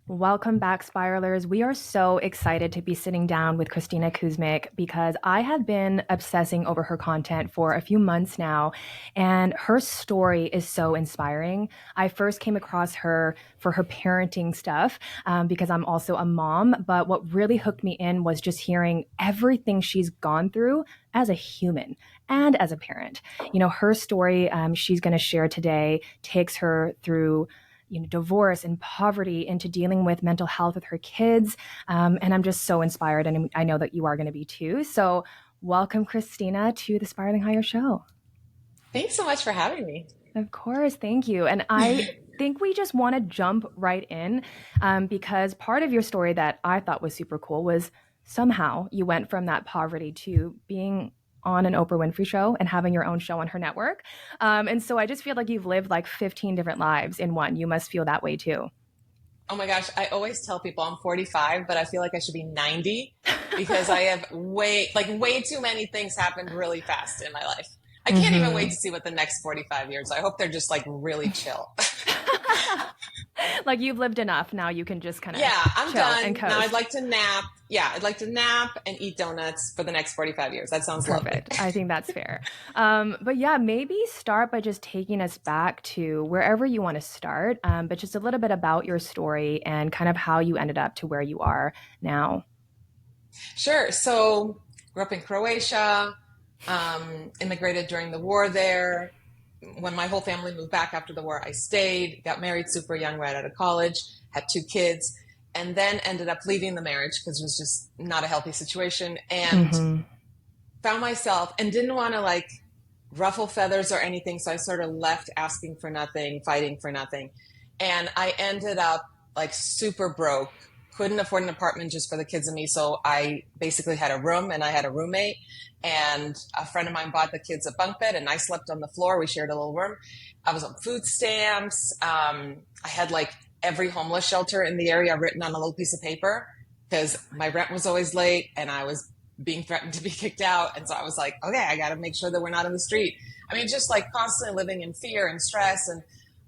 Welcome back, Spiralers. We are so excited to be sitting down with Kristina Kuzmic because I have been obsessing over her content for a few months now, and her story is so inspiring. I first came across her for her parenting stuff because I'm also a mom, but what really hooked me in was just hearing everything she's gone through as a human and as a parent. Her story she's going to share today takes her through divorce and poverty into dealing with mental health with her kids. And I'm just so inspired. And I know that you are going to be too. So welcome, Kristina, to the Spiraling Higher show. Thanks so much for having me. Of course. Thank you. And I think we just want to jump right in because part of your story that I thought was super cool was somehow you went from that poverty to being on an Oprah Winfrey show and having your own show on her network. And so I just feel like you've lived like 15 different lives in one. You must feel that way too. Oh my gosh, I always tell people I'm 45, but I feel like I should be 90 because I have way too many things happened really fast in my life. I can't even wait to see what the next 45 years. I hope they're just like really chill. Like you've lived enough. Now you can just kind of I'm chill done. and coast. Now I'd like to nap. Yeah, I'd like to nap and eat donuts for the next 45 years. That sounds perfect. Lovely. I think that's fair. But yeah, maybe start by just taking us back to wherever you want to start, but just a little bit about your story and kind of how you ended up to where you are now. Sure. So grew up in Croatia, immigrated during the war there. When my whole family moved back after the war, I stayed, got married super young right out of college, had 2 kids, and then ended up leaving the marriage because it was just not a healthy situation, and found myself and didn't want to like ruffle feathers or anything. So I sort of left asking for nothing, fighting for nothing. And I ended up like super broke, couldn't afford an apartment just for the kids and me. So I basically had a room and I had a roommate, and a friend of mine bought the kids a bunk bed and I slept on the floor. We shared a little room. I was on food stamps. I had like every homeless shelter in the area written on a little piece of paper because my rent was always late and I was being threatened to be kicked out. And so I was like, okay, I got to make sure that we're not in the street. I mean, just like constantly living in fear and stress. And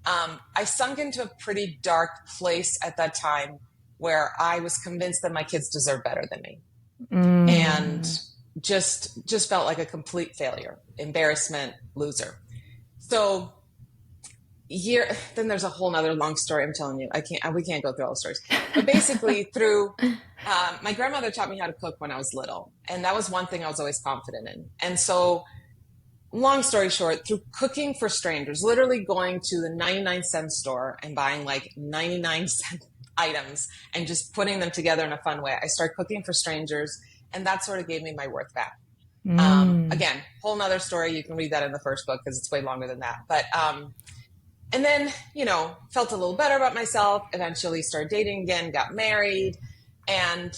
I sunk into a pretty dark place at that time where I was convinced that my kids deserve better than me. And just felt like a complete failure, embarrassment, loser. So then there's a whole nother long story. I'm telling you, we can't go through all the stories, but basically through, my grandmother taught me how to cook when I was little. And that was one thing I was always confident in. And so long story short, through cooking for strangers, literally going to the 99-cent store and buying like 99-cent items and just putting them together in a fun way, I started cooking for strangers. And that sort of gave me my worth back. Again, whole nother story. You can read that in the first book because it's way longer than that. But, and then, felt a little better about myself, eventually started dating again, got married. And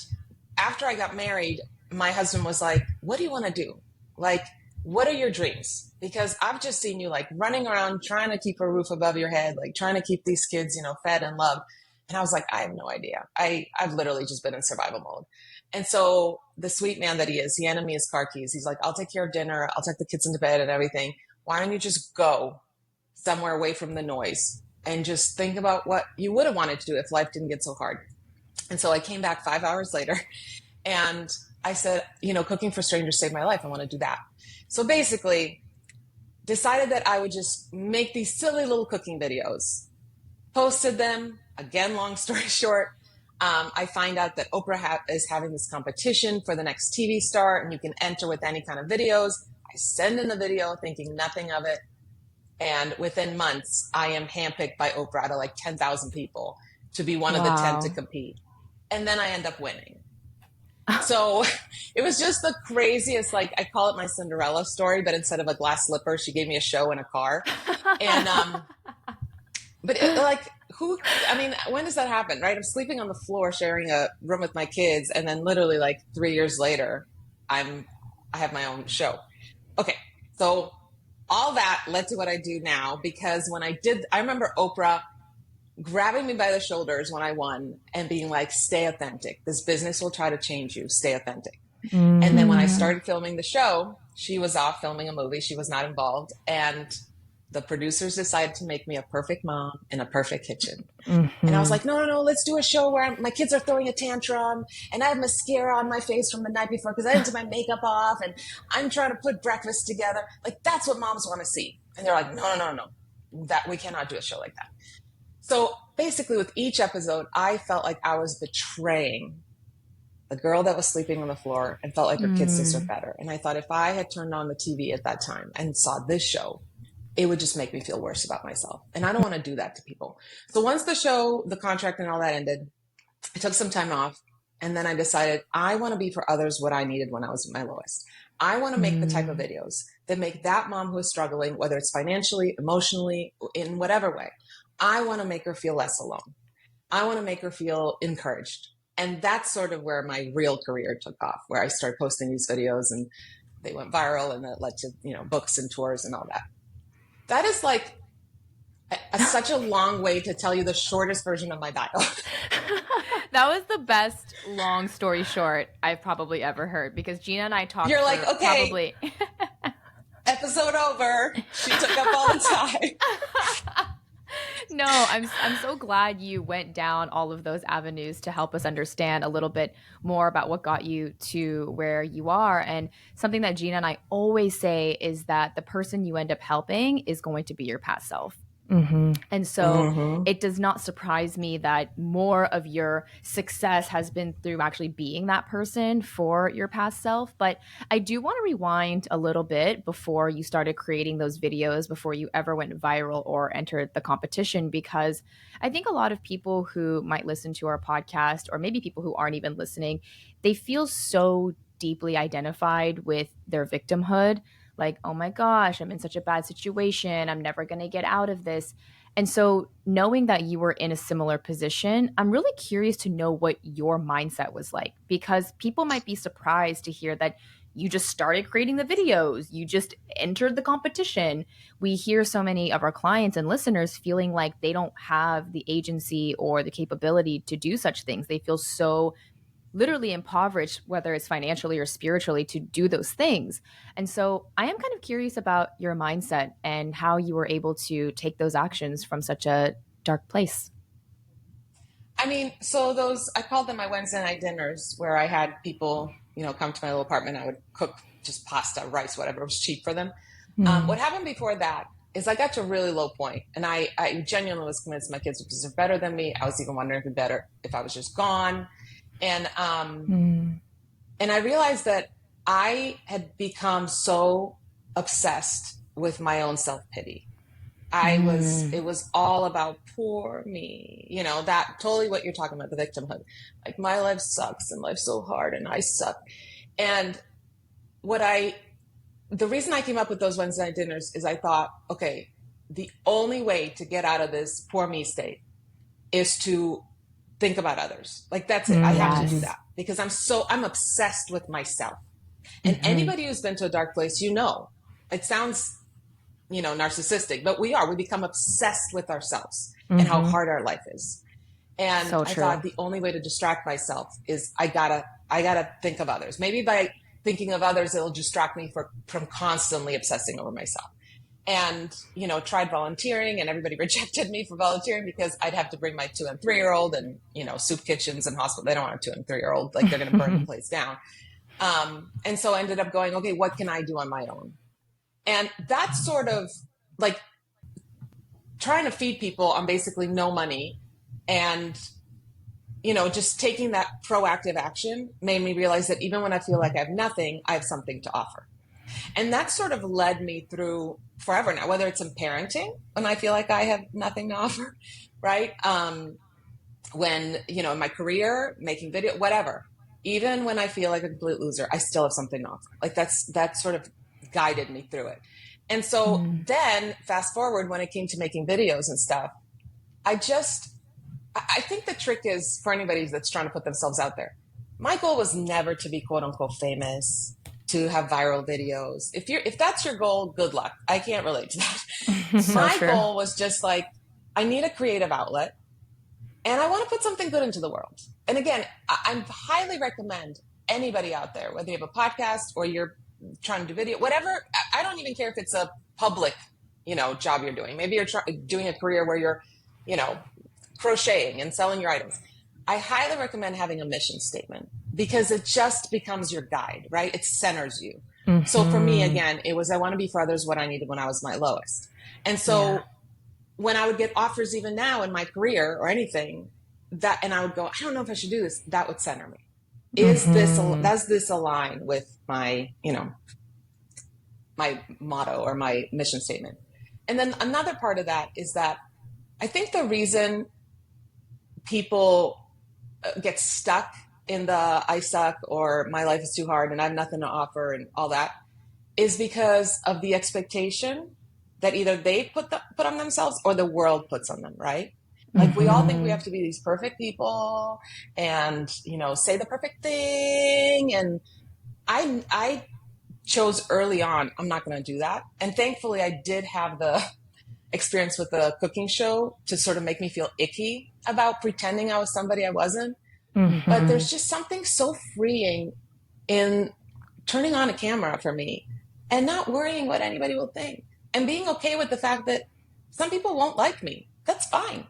after I got married, my husband was like, what do you want to do? Like, what are your dreams? Because I've just seen you like running around, trying to keep a roof above your head, like trying to keep these kids, fed and loved. And I was like, I have no idea. I've literally just been in survival mode. And so the sweet man that he is, he handed me his car keys. He's like, I'll take care of dinner. I'll take the kids into bed and everything. Why don't you just go somewhere away from the noise and just think about what you would have wanted to do if life didn't get so hard? And so I came back 5 hours later and I said, cooking for strangers saved my life. I want to do that. So basically decided that I would just make these silly little cooking videos, posted them. Again, long story short, I find out that Oprah is having this competition for the next TV star, and you can enter with any kind of videos. I send in the video thinking nothing of it. And within months, I am handpicked by Oprah out of like 10,000 people to be one of the 10 to compete. And then I end up winning. So it was just the craziest, like I call it my Cinderella story, but instead of a glass slipper, she gave me a show in a car. And, but when does that happen, right? I'm sleeping on the floor, sharing a room with my kids. And then literally like 3 years later, I have my own show. Okay. So all that led to what I do now, because I remember Oprah grabbing me by the shoulders when I won and being like, stay authentic. This business will try to change you. Stay authentic. And then when I started filming the show, she was off filming a movie. She was not involved. And the producers decided to make me a perfect mom in a perfect kitchen. And I was Mm-hmm. like, no, no, no, let's do a show where my kids are throwing a tantrum and I have mascara on my face from the night before because I didn't do my makeup off and I'm trying to put breakfast together. Like, that's what moms want to see. And they're like, no, no, no, no, that we cannot do a show like that. So basically, with each episode, I felt like I was betraying the girl that was sleeping on the floor and felt like her kids deserved better. And I thought if I had turned on the TV at that time and saw this show, it would just make me feel worse about myself. And I don't want to do that to people. So once the show, the contract and all that ended, I took some time off. And then I decided I want to be for others what I needed when I was at my lowest. I want to make the type of videos that make that mom who is struggling, whether it's financially, emotionally, in whatever way, I want to make her feel less alone. I want to make her feel encouraged. And that's sort of where my real career took off, where I started posting these videos and they went viral and that led to, books and tours and all that. That is like such a long way to tell you the shortest version of my bio. That was the best long story short I've probably ever heard, because Gina and I talked You're for like, okay, probably episode over. She took up all the time. No, I'm so glad you went down all of those avenues to help us understand a little bit more about what got you to where you are. And something that Gina and I always say is that the person you end up helping is going to be your past self. And so it does not surprise me that more of your success has been through actually being that person for your past self. But I do want to rewind a little bit before you started creating those videos, before you ever went viral or entered the competition, because I think a lot of people who might listen to our podcast, or maybe people who aren't even listening, they feel so deeply identified with their victimhood. Like, oh my gosh, I'm in such a bad situation. I'm never going to get out of this. And so, knowing that you were in a similar position, I'm really curious to know what your mindset was like, because people might be surprised to hear that you just started creating the videos, you just entered the competition. We hear so many of our clients and listeners feeling like they don't have the agency or the capability to do such things. They feel so literally impoverished, whether it's financially or spiritually, to do those things. And so I am kind of curious about your mindset and how you were able to take those actions from such a dark place. I mean, so I called them my Wednesday night dinners, where I had people, come to my little apartment. I would cook just pasta, rice, whatever was cheap for them. What happened before that is I got to a really low point, and I genuinely was convinced my kids would deserve better than me. I was even wondering if it'd be better if I was just gone. And I realized that I had become so obsessed with my own self-pity. It was all about poor me, that totally what you're talking about, the victimhood. Like, my life sucks and life's so hard and I suck. And the reason I came up with those Wednesday night dinners is I thought, okay, the only way to get out of this poor me state is to think about others. Like, that's it. I have to do that because I'm obsessed with myself. And anybody who's been to a dark place, it sounds, narcissistic, but we become obsessed with ourselves and how hard our life is. And So I true. thought the only way to distract myself is I gotta think of others. Maybe by thinking of others, it'll distract me from constantly obsessing over myself. And, tried volunteering, and everybody rejected me for volunteering because I'd have to bring my 2 and 3-year-old and, soup kitchens and hospital. They don't want a 2 and 3-year-old. Like, they're going to burn the place down. And so I ended up going, okay, what can I do on my own? And that's sort of like trying to feed people on basically no money. And, just taking that proactive action made me realize that even when I feel like I have nothing, I have something to offer. And that sort of led me through forever now, whether it's in parenting, when I feel like I have nothing to offer, right? When, in my career, making video, whatever. Even when I feel like a complete loser, I still have something to offer. Like, that sort of guided me through it. And so then fast forward, when it came to making videos and stuff, I think the trick is for anybody that's trying to put themselves out there. My goal was never to be quote unquote famous, to have viral videos. If that's your goal, good luck. I can't relate to that. My goal was just like, I need a creative outlet and I want to put something good into the world. And again, I highly recommend anybody out there, whether you have a podcast or you're trying to do video, whatever. I don't even care if it's a public job you're doing. Maybe you're doing a career where you're, you know, crocheting and selling your items. I highly recommend having a mission statement because it just becomes your guide, right? It centers you. So for me, Mm-hmm. again, it was, I want to be for others what I needed when I was my lowest. And Yeah. so when I would get offers, even now in my career or anything, and I would go, I don't know if I should do this, that would center me. Mm-hmm. Does this align with my motto or my mission statement? And then another part of that is that I think the reason people get stuck in the I suck or my life is too hard and I have nothing to offer and all that is because of the expectation that either they put on themselves or the world puts on them, right? Like we all think we Mm-hmm. have to be these perfect people and, say the perfect thing. And I chose early on, I'm not going to do that. And thankfully I did have the experience with the cooking show to sort of make me feel icky about pretending I was somebody I wasn't. But Mm-hmm. there's just something so freeing in turning on a camera for me and not worrying what anybody will think and being okay with the fact that some people won't like me. That's fine.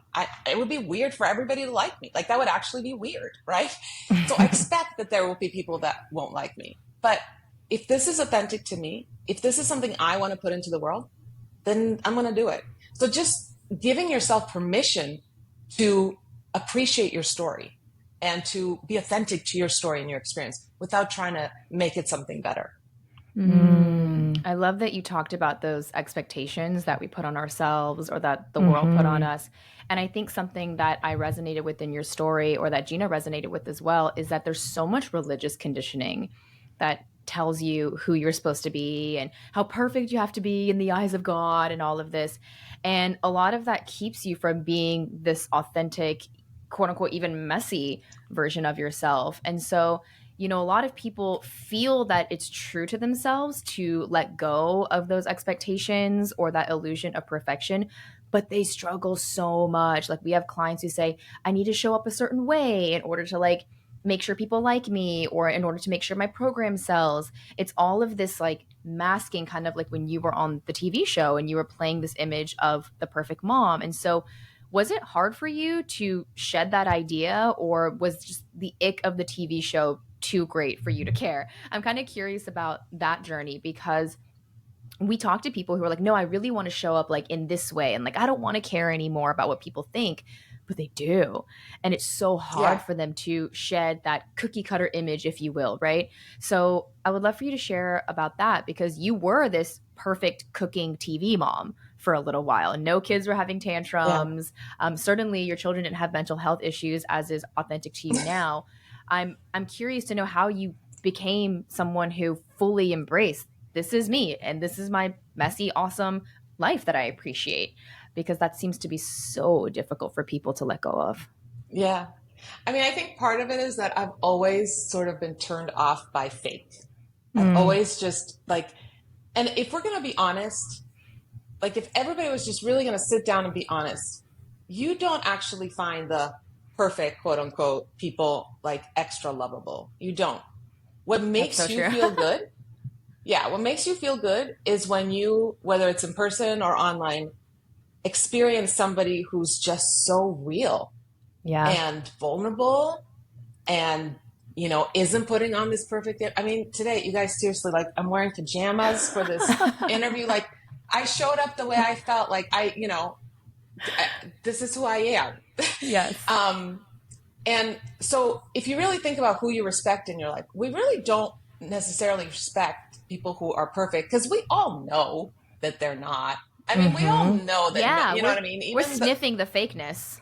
It would be weird for everybody to like me. Like that would actually be weird, right? So I expect that there will be people that won't like me. But if this is authentic to me, if this is something I want to put into the world, then I'm going to do it. So just giving yourself permission to appreciate your story and to be authentic to your story and your experience without trying to make it something better. I love that you talked about those expectations that we put on ourselves or that the world put on Mm-hmm. us. And I think something that I resonated with in your story or that Gina resonated with as well is that there's so much religious conditioning that tells you who you're supposed to be and how perfect you have to be in the eyes of God and all of this. And a lot of that keeps you from being this authentic, quote unquote, even messy version of yourself. And so, a lot of people feel that it's true to themselves to let go of those expectations or that illusion of perfection, but they struggle so much. Like we have clients who say, I need to show up a certain way in order to like make sure people like me or in order to make sure my program sells. It's all of this like masking, kind of like when you were on the TV show and you were playing this image of the perfect mom. And so was it hard for you to shed that idea, or was just the ick of the TV show too great for you to care? I'm kind of curious about that journey because we talk to people who are like, no, I really want to show up like in this way. And like, I don't want to care anymore about what people think, but they do. And it's so hard Yeah. for them to shed that cookie cutter image, if you will. Right. So I would love for you to share about that because you were this perfect cooking TV mom for a little while and no kids were having Yeah. tantrums. Certainly your children didn't have mental health issues as is authentic to you now. I'm curious to know how you became someone who fully embraced this is me and this is my messy, awesome life that I appreciate because that seems to be so difficult for people to let go of. Yeah. I mean, I think part of it is that I've always sort of been turned off by fake. I've Mm, always just like, and if we're going to be honest, like if everybody was just really going to sit down and be honest, you don't actually find the perfect quote unquote people like extra lovable. You don't. What that's so makes you true. feel good, yeah, what makes you feel good is when you, whether it's in person or online, experience somebody who's just so real Yeah. and vulnerable and isn't putting on this perfect, I mean, today you guys, seriously, like I'm wearing pajamas for this interview. Like I showed up the way I felt, like this is who I am. Yes. um and so if you really think about who you respect in your life, we really don't necessarily respect people who are perfect because we all know that they're not. I mean, we all Mm-hmm. know that, Yeah, you know we're what I mean? we're Even the, sniffing the fakeness.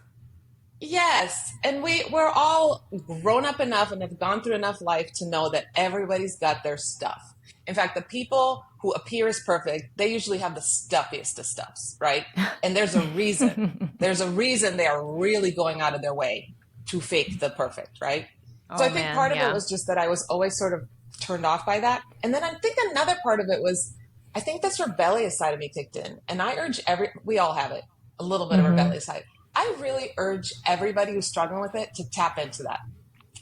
yes, and we're all grown up enough and have gone through enough life to know that everybody's got their stuff. In fact, the people who appear as perfect, they usually have the stuffiest of stuffs, right? And there's a reason. There's a reason they are really going out of their way to fake the perfect, right? So Oh I think man, part of it yeah. was just that I was always sort of turned off by that. And then I think another part of it was I think this rebellious side of me kicked in. And I urge we all have it, a little bit of Mm-hmm. rebellious side. I really urge everybody who's struggling with it to tap into that.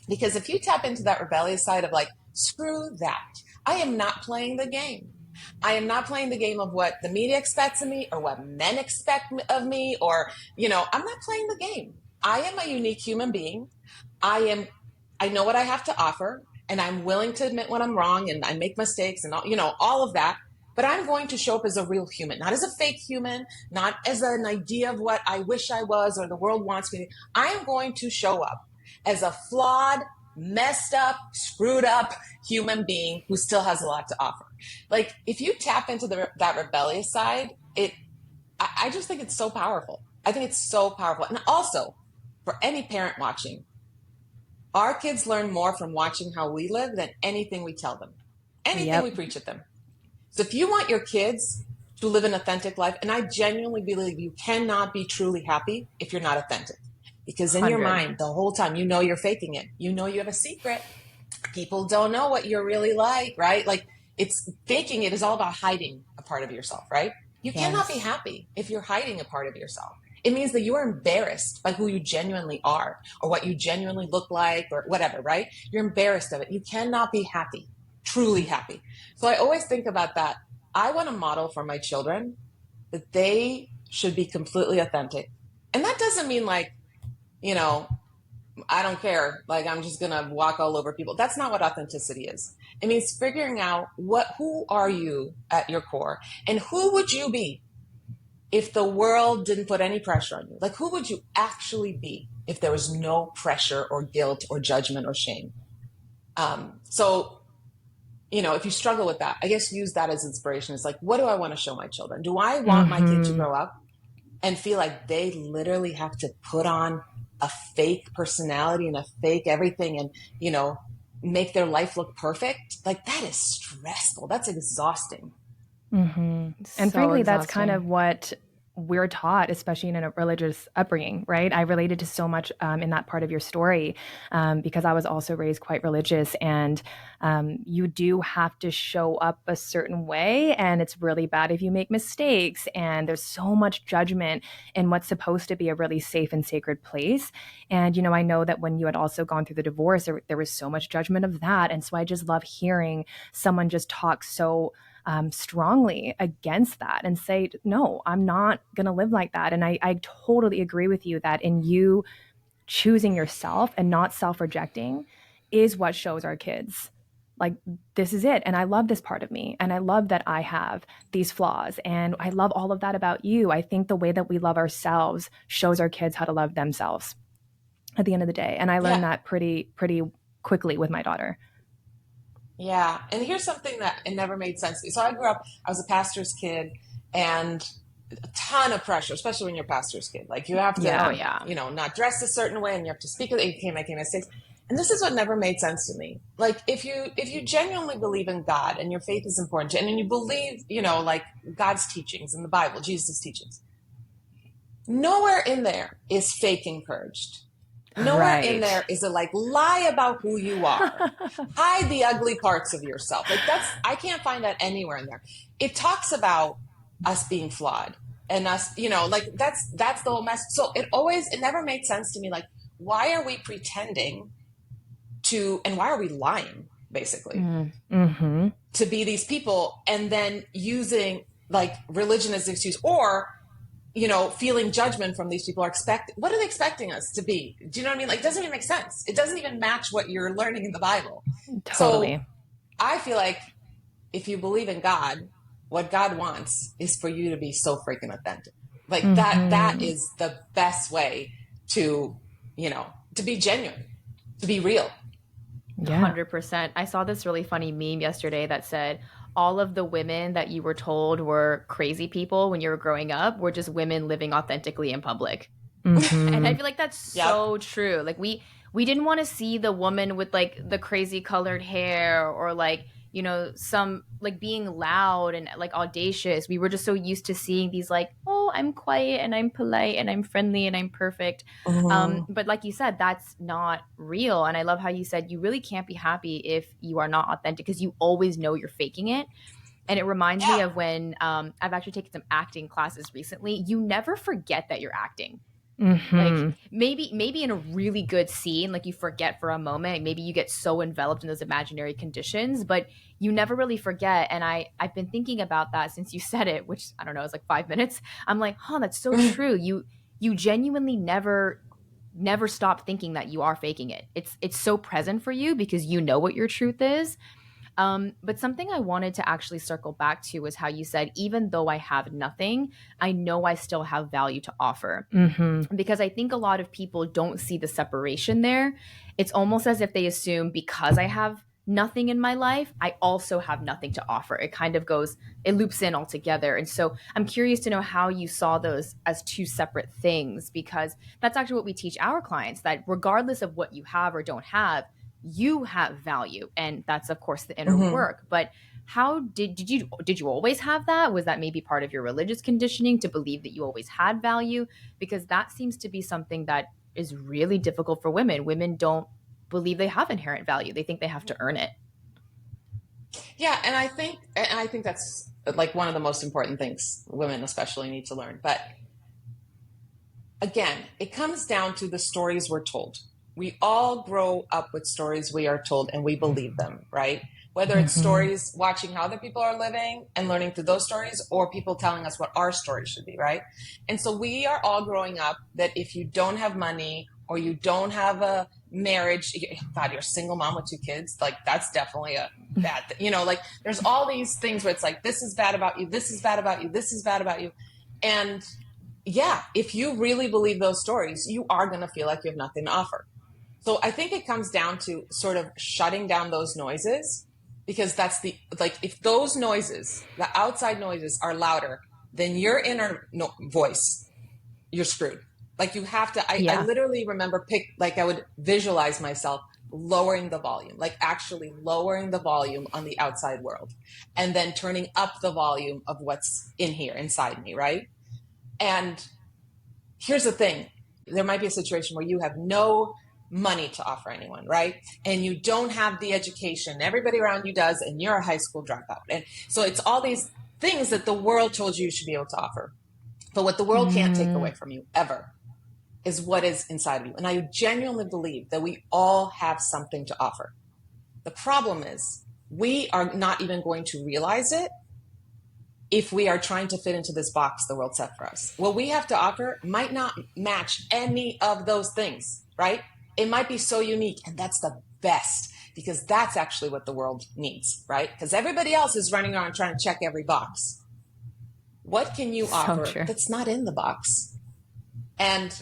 Because if you tap into that rebellious side of like, screw that, I am not playing the game. I am not playing the game of what the media expects of me or what men expect of me, or, I'm not playing the game. I am a unique human being. I am, I know what I have to offer, and I'm willing to admit when I'm wrong and I make mistakes and all of that. But I'm going to show up as a real human, not as a fake human, not as an idea of what I wish I was or the world wants me to. I am going to show up as a flawed, messed up, screwed up human being who still has a lot to offer. Like, if you tap into that rebellious side, I just think it's so powerful. I think it's so powerful. And also, for any parent watching, our kids learn more from watching how we live than anything we tell them, anything we Yep. preach at them. So if you want your kids to live an authentic life, and I genuinely believe you cannot be truly happy if you're not authentic. Because in your 100. mind, the whole time, you're faking it. You know you have a secret. People don't know what you're really like, right? Like, it's faking it is all about hiding a part of yourself, right? You cannot be Yes. happy if you're hiding a part of yourself. It means that you are embarrassed by who you genuinely are or what you genuinely look like or whatever, right? You're embarrassed of it. You cannot be happy, truly happy. So I always think about that. I want to model for my children that they should be completely authentic. And that doesn't mean like, you know, I don't care. Like, I'm just going to walk all over people. That's not what authenticity is. It means figuring out who are you at your core, and who would you be if the world didn't put any pressure on you? Like, who would you actually be if there was no pressure or guilt or judgment or shame? So, if you struggle with that, I guess use that as inspiration. It's like, what do I want to show my children? Do I want my kid to Mm-hmm. grow up and feel like they literally have to put on a fake personality and a fake everything and, make their life look perfect? Like, that is stressful. That's exhausting. Mm-hmm. And So frankly, that's kind exhausting. of what we're taught, especially in a religious upbringing, right? I related to so much in that part of your story because I was also raised quite religious, and you do have to show up a certain way, and it's really bad if you make mistakes. And there's so much judgment in what's supposed to be a really safe and sacred place. And I know that when you had also gone through the divorce, there was so much judgment of that, and so I just love hearing someone just talk so strongly against that and say, no, I'm not going to live like that. And I totally agree with you that in you choosing yourself and not self rejecting is what shows our kids. Like, this is it. And I love this part of me. And I love that I have these flaws. And I love all of that about you. I think the way that we love ourselves shows our kids how to love themselves at the end of the day. And I learned Yeah. that pretty quickly with my daughter. Yeah. And here's something that it never made sense to me. So I grew up, I was a pastor's kid, and a ton of pressure, especially when you're a pastor's kid. Like, you have Yeah. Oh to, yeah. not dress a certain way, and you have to speak, you can't make any mistakes. And this is what never made sense to me. Like, if you genuinely believe in God and your faith is important to you, and you believe, like God's teachings in the Bible, Jesus' teachings, nowhere in there is fake encouraged. Nowhere in Right. there is a like lie about who you are. Hide the ugly parts of yourself. Like, I can't find that anywhere in there. It talks about us being flawed and us, like that's the whole mess. So it never made sense to me. Like, why are we pretending and why are we lying basically Mm-hmm. to be these people, and then using like religion as an excuse, or feeling judgment from these people what are they expecting us to be? Do you know what I mean? Like, it doesn't even make sense. It doesn't even match what you're learning in the Bible. So Totally. I feel like if you believe in God, what God wants is for you to be so freaking authentic. Like, that is the best way to, to be genuine, to be real. Yeah. 100%. I saw this really funny meme yesterday that said all of the women that you were told were crazy people when you were growing up were just women living authentically in public. And I feel like that's Yep. so true. Like, we didn't want to see the woman with like the crazy colored hair or like, some like being loud and like audacious. We were just so used to seeing these like, oh, I'm quiet and I'm polite and I'm friendly and I'm perfect. But like you said, that's not real. And I love how you said you really can't be happy if you are not authentic, because you always know you're faking it. And it reminds me Yeah. of when I've actually taken some acting classes recently. You never forget that you're acting. Like Mm-hmm. maybe in a really good scene, like you forget for a moment, maybe you get so enveloped in those imaginary conditions, but you never really forget. And I've been thinking about that since you said it, which I don't know, it's like 5 minutes. I'm like, huh, that's so true. You genuinely never stop thinking that you are faking it. It's so present for you because you know what your truth is. But something I wanted to actually circle back to was how you said, even though I have nothing, I know I still have value to offer. Mm-hmm. Because I think a lot of people don't see the separation there. It's almost as if they assume because I have nothing in my life, I also have nothing to offer. It kind of goes, it loops in all together. And so I'm curious to know how you saw those as two separate things, because that's actually what we teach our clients, that regardless of what you have or don't have, you have value. And that's, of course, the inner Mm-hmm. work. But how did you always have that? Was that maybe part of your religious conditioning to believe that you always had value? Because that seems to be something that is really difficult for women. Women don't believe they have inherent value. They think they have to earn it. Yeah, and I think that's like one of the most important things women especially need to learn. But again, it comes down to the stories we're told. We all grow up with stories we are told and we believe them, right? Whether it's Mm-hmm. stories watching how other people are living and learning through those stories, or people telling us what our story should be, right? And so we are all growing up that if you don't have money or you don't have a marriage, God, you're a single mom with 2 kids, like that's definitely a bad thing. Like there's all these things where it's like, this is bad about you, this is bad about you, this is bad about you. And yeah, if you really believe those stories, you are going to feel like you have nothing to offer. So I think it comes down to sort of shutting down those noises, because that's like, if those noises, the outside noises are louder than your inner voice, you're screwed. Like you have to, I Yeah. literally remember like I would visualize myself lowering the volume, like actually lowering the volume on the outside world and then turning up the volume of what's in here inside me. Right. And here's the thing, there might be a situation where you have no money to offer anyone, right? And you don't have the education everybody around you does, and you're a high school dropout. And so it's all these things that the world told you should be able to offer. But what the world can't take Mm. away from you ever is what is inside of you. And I genuinely believe that we all have something to offer. The problem is we are not even going to realize it if we are trying to fit into this box the world set for us. What we have to offer might not match any of those things, right? It might be so unique, and that's the best, because that's actually what the world needs, right? Because everybody else is running around trying to check every box. What can you So offer true. that's not in the box? And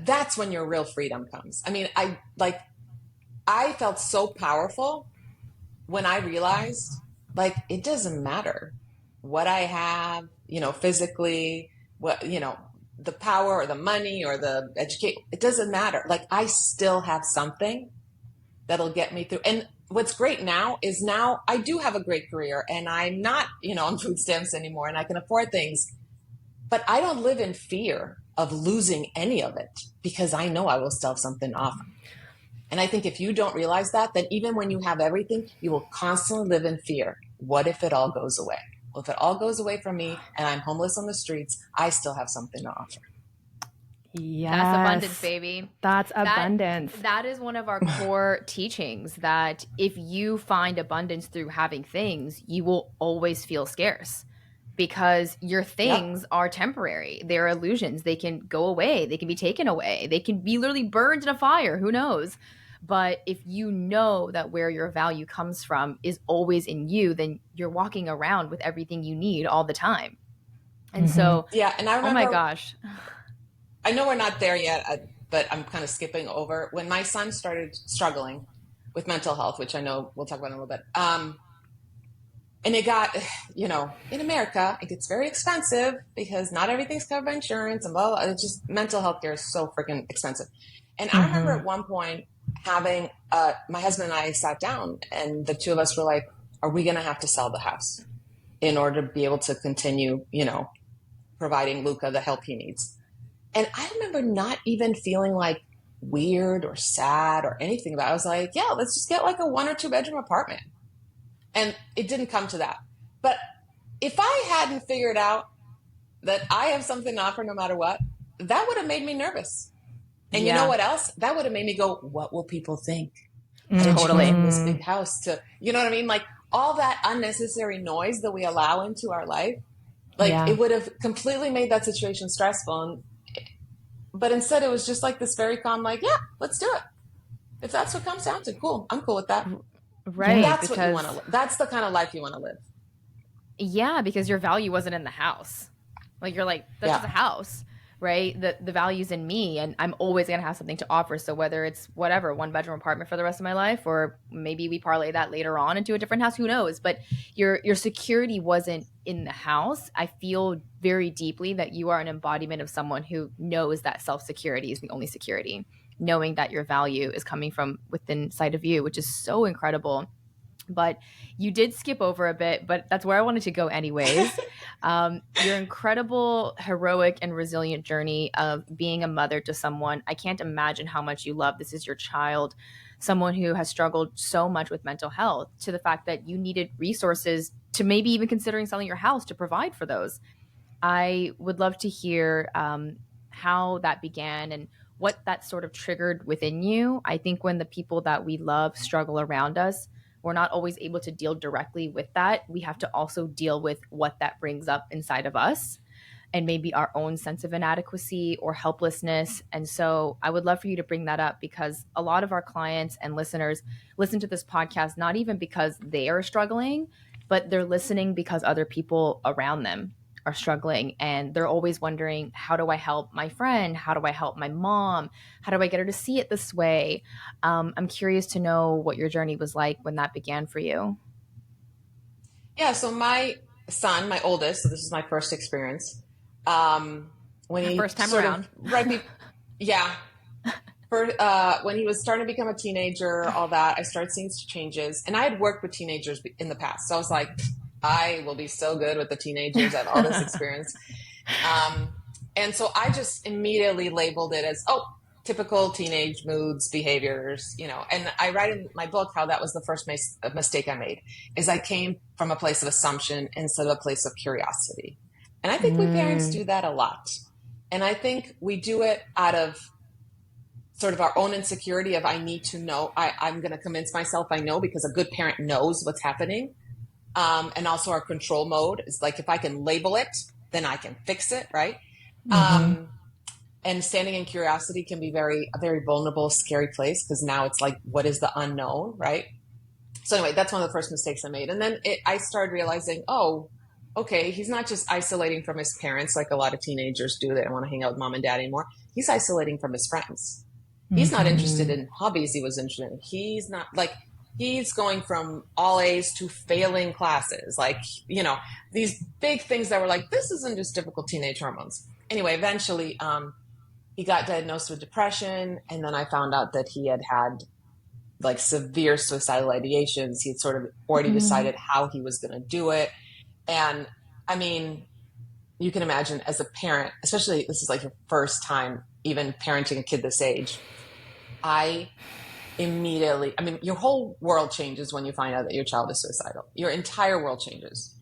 that's when your real freedom comes. I mean, I felt so powerful when I realized, like, it doesn't matter what I have, physically, what, the power or the money or the education, it doesn't matter. Like, I still have something that'll get me through. And what's great now is now I do have a great career, and I'm not, on food stamps anymore, and I can afford things, but I don't live in fear of losing any of it, because I know I will still have something to offer. And I think if you don't realize that, then even when you have everything, you will constantly live in fear. What if it all goes away? Well, if it all goes away from me and I'm homeless on the streets, I still have something to offer. That's abundance, Yes. baby. That's That abundance. that is one of our core teachings, that if you find abundance through having things, you will always feel scarce, because your Yep. things are temporary. They're illusions. They can go away. They can be taken away. They can be literally burned in a fire. Who knows? But if you know that where your value comes from is always in you, then you're walking around with everything you need all the time. And Mm-hmm. so, Yeah. And I oh my remember, gosh. I know we're not there yet, but I'm kind of skipping over when my son started struggling with mental health, which I know we'll talk about in a little bit. And it got, in America, it gets very expensive because not everything's covered by insurance and blah, blah, blah. It's just mental health care is so freaking expensive. And I remember Mm-hmm. at one point having, my husband and I sat down, and the two of us were like, are we going to have to sell the house in order to be able to continue, providing Luca the help he needs? And I remember not even feeling like weird or sad or anything about it. I was like, yeah, let's just get like a 1 or 2 bedroom apartment. And it didn't come to that. But if I hadn't figured out that I have something to offer no matter what, that would have made me nervous. And you know what else? That would have made me go, what will people think? How did you go Totally. from this big house to, you know what I mean? Like all that unnecessary noise that we allow into our life, like Yeah. it would have completely made that situation stressful. But instead it was just like this very calm, like, yeah, let's do it. If that's what comes down to, cool. I'm cool with that. Yeah. Right. That's what you want to Because, live. That's the kind of life you want to live. yeah, because your value wasn't in the house. Like, you're like, that's Yeah. just a house, right? The value's in me, and I'm always going to have something to offer. So whether it's whatever, one bedroom apartment for the rest of my life, or maybe we parlay that later on into a different house, who knows? But your security wasn't in the house. I feel very deeply that you are an embodiment of someone who knows that self-security is the only security, knowing that your value is coming from within inside of you, which is so incredible. But you did skip over a bit, but that's where I wanted to go anyways. Your incredible, heroic, and resilient journey of being a mother to someone. I can't imagine how much you love. This is your child, someone who has struggled so much with mental health, to the fact that you needed resources to maybe even considering selling your house to provide for those. I would love to hear how that began and what that sort of triggered within you. I think when the people that we love struggle around us, we're not always able to deal directly with that. We have to also deal with what that brings up inside of us and maybe our own sense of inadequacy or helplessness. And so I would love for you to bring that up, because a lot of our clients and listeners listen to this podcast not even because they are struggling, but they're listening because other people around them are struggling, and they're always wondering, how do I help my friend? How do I help my mom? How do I get her to see it this way? I'm curious to know what your journey was like when that began for you. Yeah. So my son, my oldest, so this is my first experience. Um, when he First time sort of around. yeah, when he was starting to become a teenager, all that, I started seeing changes. And I had worked with teenagers in the past. So I was like, I will be so good with the teenagers at all this experience. Um, and so I just immediately labeled it as, oh, typical teenage moods, behaviors, and I write in my book how that was the first mistake I made, is I came from a place of assumption instead of a place of curiosity. And I think we parents do that a lot. And I think we do it out of sort of our own insecurity of, I need to know, I'm going to convince myself I know, because a good parent knows what's happening. And also our control mode is like, if I can label it, then I can fix it, right? And standing in curiosity can be a very vulnerable, scary place, because now it's like, what is the unknown, right? So anyway, that's one of the first mistakes I made. And then I started realizing, oh, okay, he's not just isolating from his parents like a lot of teenagers do. They don't want to hang out with mom and dad anymore. He's isolating from his friends. He's not interested in hobbies he was interested in. He's not like, he's going from all A's to failing classes. Like, these big things that were like, this isn't just typical teenage hormones. Anyway, eventually, he got diagnosed with depression. And then I found out that he had like severe suicidal ideations. He had sort of already decided how he was going to do it. And I mean, you can imagine as a parent, especially this is like your first time even parenting a kid this age, your whole world changes when you find out that your child is suicidal. Your entire world changes.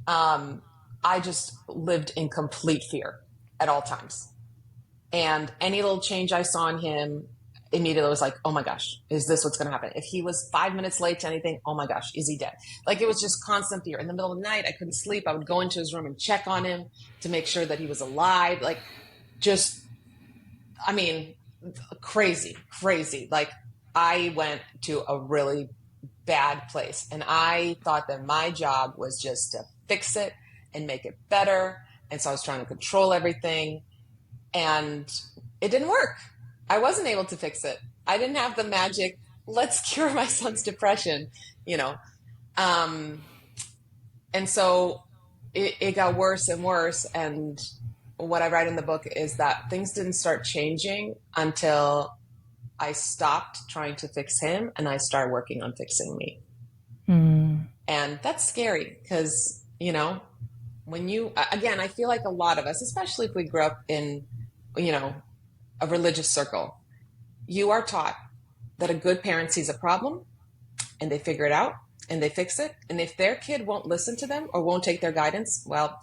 I just lived in complete fear at all times. And any little change I saw in him immediately was like, oh my gosh, is this what's going to happen? If he was 5 minutes late to anything, oh my gosh, is he dead? Like, it was just constant fear. In the middle of the night, I couldn't sleep. I would go into his room and check on him to make sure that he was alive. Like, crazy. Like, I went to a really bad place, and I thought that my job was just to fix it and make it better. And so I was trying to control everything, and it didn't work. I wasn't able to fix it. I didn't have the magic, let's cure my son's depression, and so it got worse and worse. And what I write in the book is that things didn't start changing until I stopped trying to fix him and I started working on fixing me. And that's scary because, I feel like a lot of us, especially if we grew up in, a religious circle, you are taught that a good parent sees a problem and they figure it out and they fix it. And if their kid won't listen to them or won't take their guidance, well,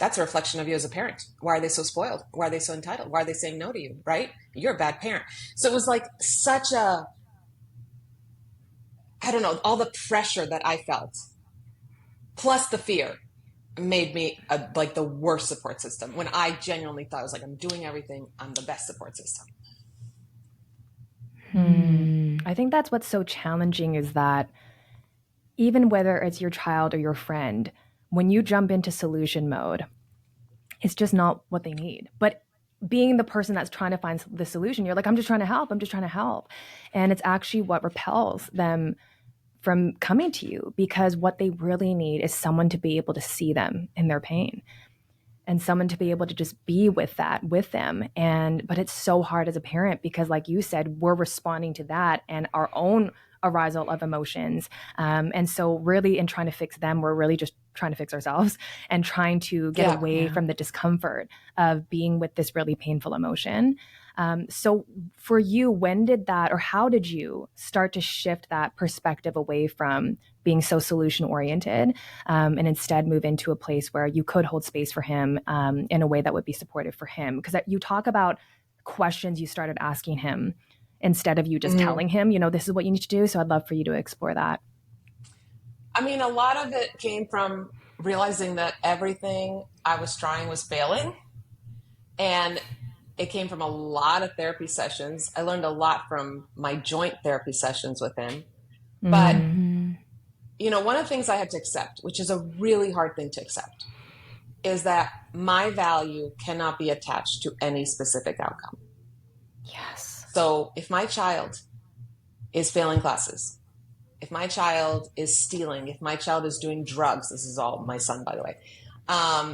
that's a reflection of you as a parent. Why are they so spoiled? Why are they so entitled? Why are they saying no to you? Right? You're a bad parent. So it was like such a, I don't know, all the pressure that I felt, plus the fear, made me like the worst support system, when I genuinely thought, I was like, I'm doing everything. I'm the best support system. I think that's what's so challenging, is that even whether it's your child or your friend, when you jump into solution mode, it's just not what they need. But being the person that's trying to find the solution, you're like, I'm just trying to help. I'm just trying to help. And it's actually what repels them from coming to you, because what they really need is someone to be able to see them in their pain, and someone to be able to just be with that with them. But it's so hard as a parent, because like you said, we're responding to that and our own arousal of emotions. And so really, in trying to fix them, we're really just trying to fix ourselves and trying to get away from the discomfort of being with this really painful emotion. So for you, when did that, or how did you start to shift that perspective away from being so solution oriented, and instead move into a place where you could hold space for him in a way that would be supportive for him? Because you talk about questions you started asking him instead of you just telling him, this is what you need to do. So I'd love for you to explore that. I mean, a lot of it came from realizing that everything I was trying was failing. And it came from a lot of therapy sessions. I learned a lot from my joint therapy sessions with him. But, one of the things I had to accept, which is a really hard thing to accept, is that my value cannot be attached to any specific outcome. Yes. So if my child is failing classes, if my child is stealing, if my child is doing drugs, this is all my son, by the way,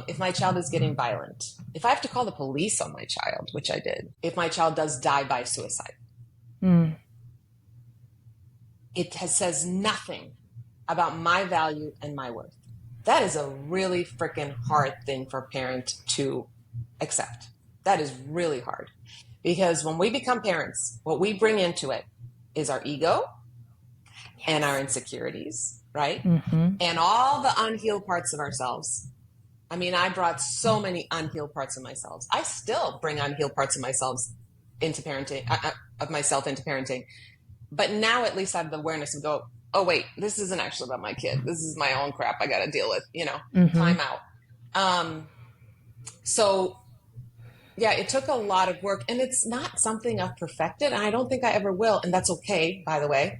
if my child is getting violent, if I have to call the police on my child, which I did, if my child does die by suicide, it says nothing about my value and my worth. That is a really freaking hard thing for a parent to accept. That is really hard. Because when we become parents, what we bring into it is our ego and our insecurities, right? And all the unhealed parts of ourselves. I mean, I brought so many unhealed parts of myself. I still bring unhealed parts of myself into parenting, into parenting. But now at least I have the awareness to go, oh, wait, this isn't actually about my kid. This is my own crap I got to deal with, time out. So yeah, it took a lot of work, and it's not something I've perfected, and I don't think I ever will. And that's okay, by the way.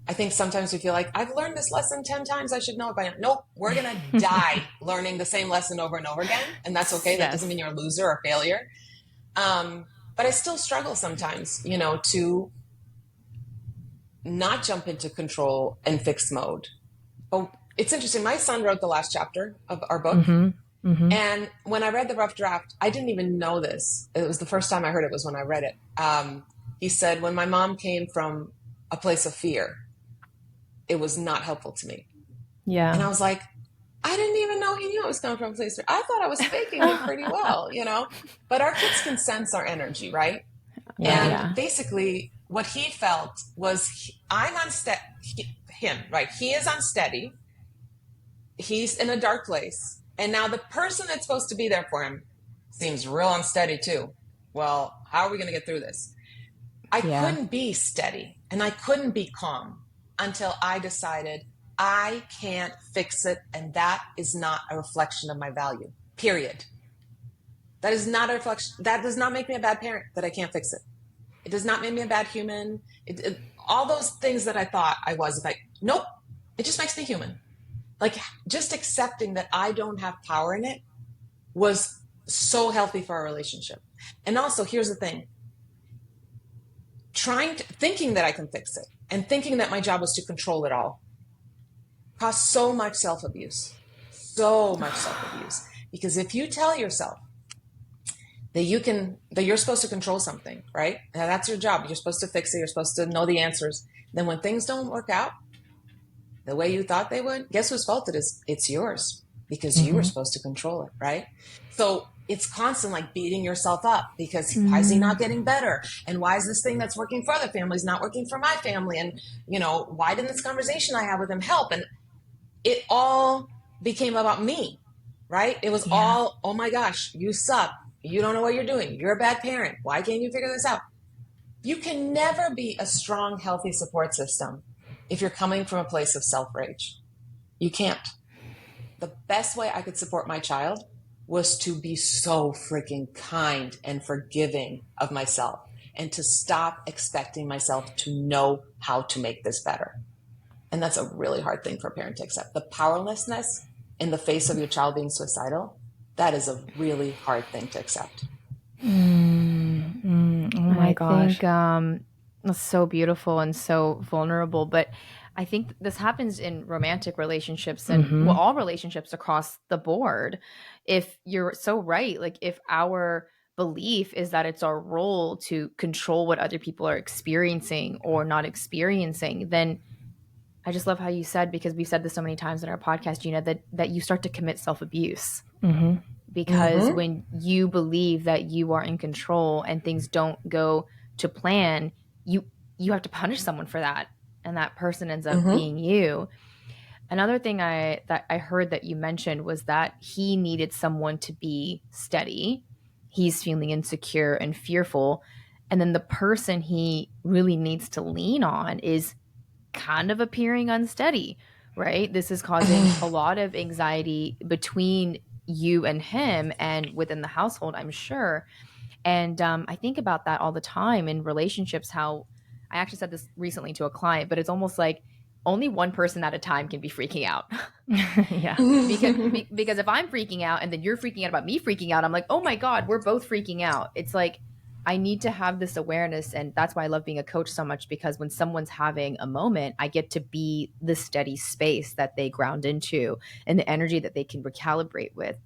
I think sometimes we feel like, I've learned this lesson 10 times. I should know it by now. Nope, we're going to die learning the same lesson over and over again. And that's okay. That doesn't mean you're a loser or a failure. But I still struggle sometimes, to not jump into control and fix mode. But it's interesting. My son wrote the last chapter of our book. And when I read the rough draft, I didn't even know this. It was the first time I heard it was when I read it. He said, when my mom came from a place of fear, it was not helpful to me. Yeah. And I was like, I didn't even know he knew I was coming from a place of fear. I thought I was faking it pretty well, But our kids can sense our energy, right? And basically what he felt was, I'm unsteady, him, right? He is unsteady. He's in a dark place. And now the person that's supposed to be there for him seems real unsteady too. Well, how are we going to get through this? I couldn't be steady and I couldn't be calm until I decided I can't fix it. And that is not a reflection of my value, period. That is not a reflection. That does not make me a bad parent that I can't fix it. It does not make me a bad human. All those things that I thought I was, nope, it just makes me human. Like, just accepting that I don't have power in it was so healthy for our relationship. And also, here's the thing. Thinking that I can fix it and thinking that my job was to control it all caused so much self-abuse. So much self-abuse. Because if you tell yourself that you're supposed to control something, right? And that's your job. You're supposed to fix it. You're supposed to know the answers. Then when things don't work out the way you thought they would, guess whose fault it is? It's yours, because you were supposed to control it, right? So it's constant like beating yourself up because why is he not getting better? And why is this thing that's working for other families not working for my family? And, why didn't this conversation I had with him help? And it all became about me. right? It was Yeah. all, oh my gosh, you suck. You don't know what you're doing. You're a bad parent. Why can't you figure this out? You can never be a strong, healthy support system if you're coming from a place of self-rage. You can't. The best way I could support my child was to be so freaking kind and forgiving of myself and to stop expecting myself to know how to make this better. And that's a really hard thing for a parent to accept. The powerlessness in the face of your child being suicidal, that is a really hard thing to accept. Oh my I gosh. think that's so beautiful and so vulnerable. But I think this happens in romantic relationships and well, all relationships across the board. If you're so right, like if our belief is that it's our role to control what other people are experiencing or not experiencing, then I just love how you said, because we've said this so many times in our podcast, Gina, that you start to commit self-abuse. Because when you believe that you are in control and things don't go to plan, you have to punish someone for that, and that person ends up being you. Another thing that I heard that you mentioned was that he needed someone to be steady. He's feeling insecure and fearful, and then the person he really needs to lean on is kind of appearing unsteady, right? This is causing a lot of anxiety between you and him and within the household, I'm sure. And I think about that all the time in relationships, how I actually said this recently to a client, but it's almost like only one person at a time can be freaking out. Yeah. Because if I'm freaking out and then you're freaking out about me freaking out, I'm like, oh my God, we're both freaking out. It's like, I need to have this awareness. And that's why I love being a coach so much, because when someone's having a moment, I get to be the steady space that they ground into and the energy that they can recalibrate with.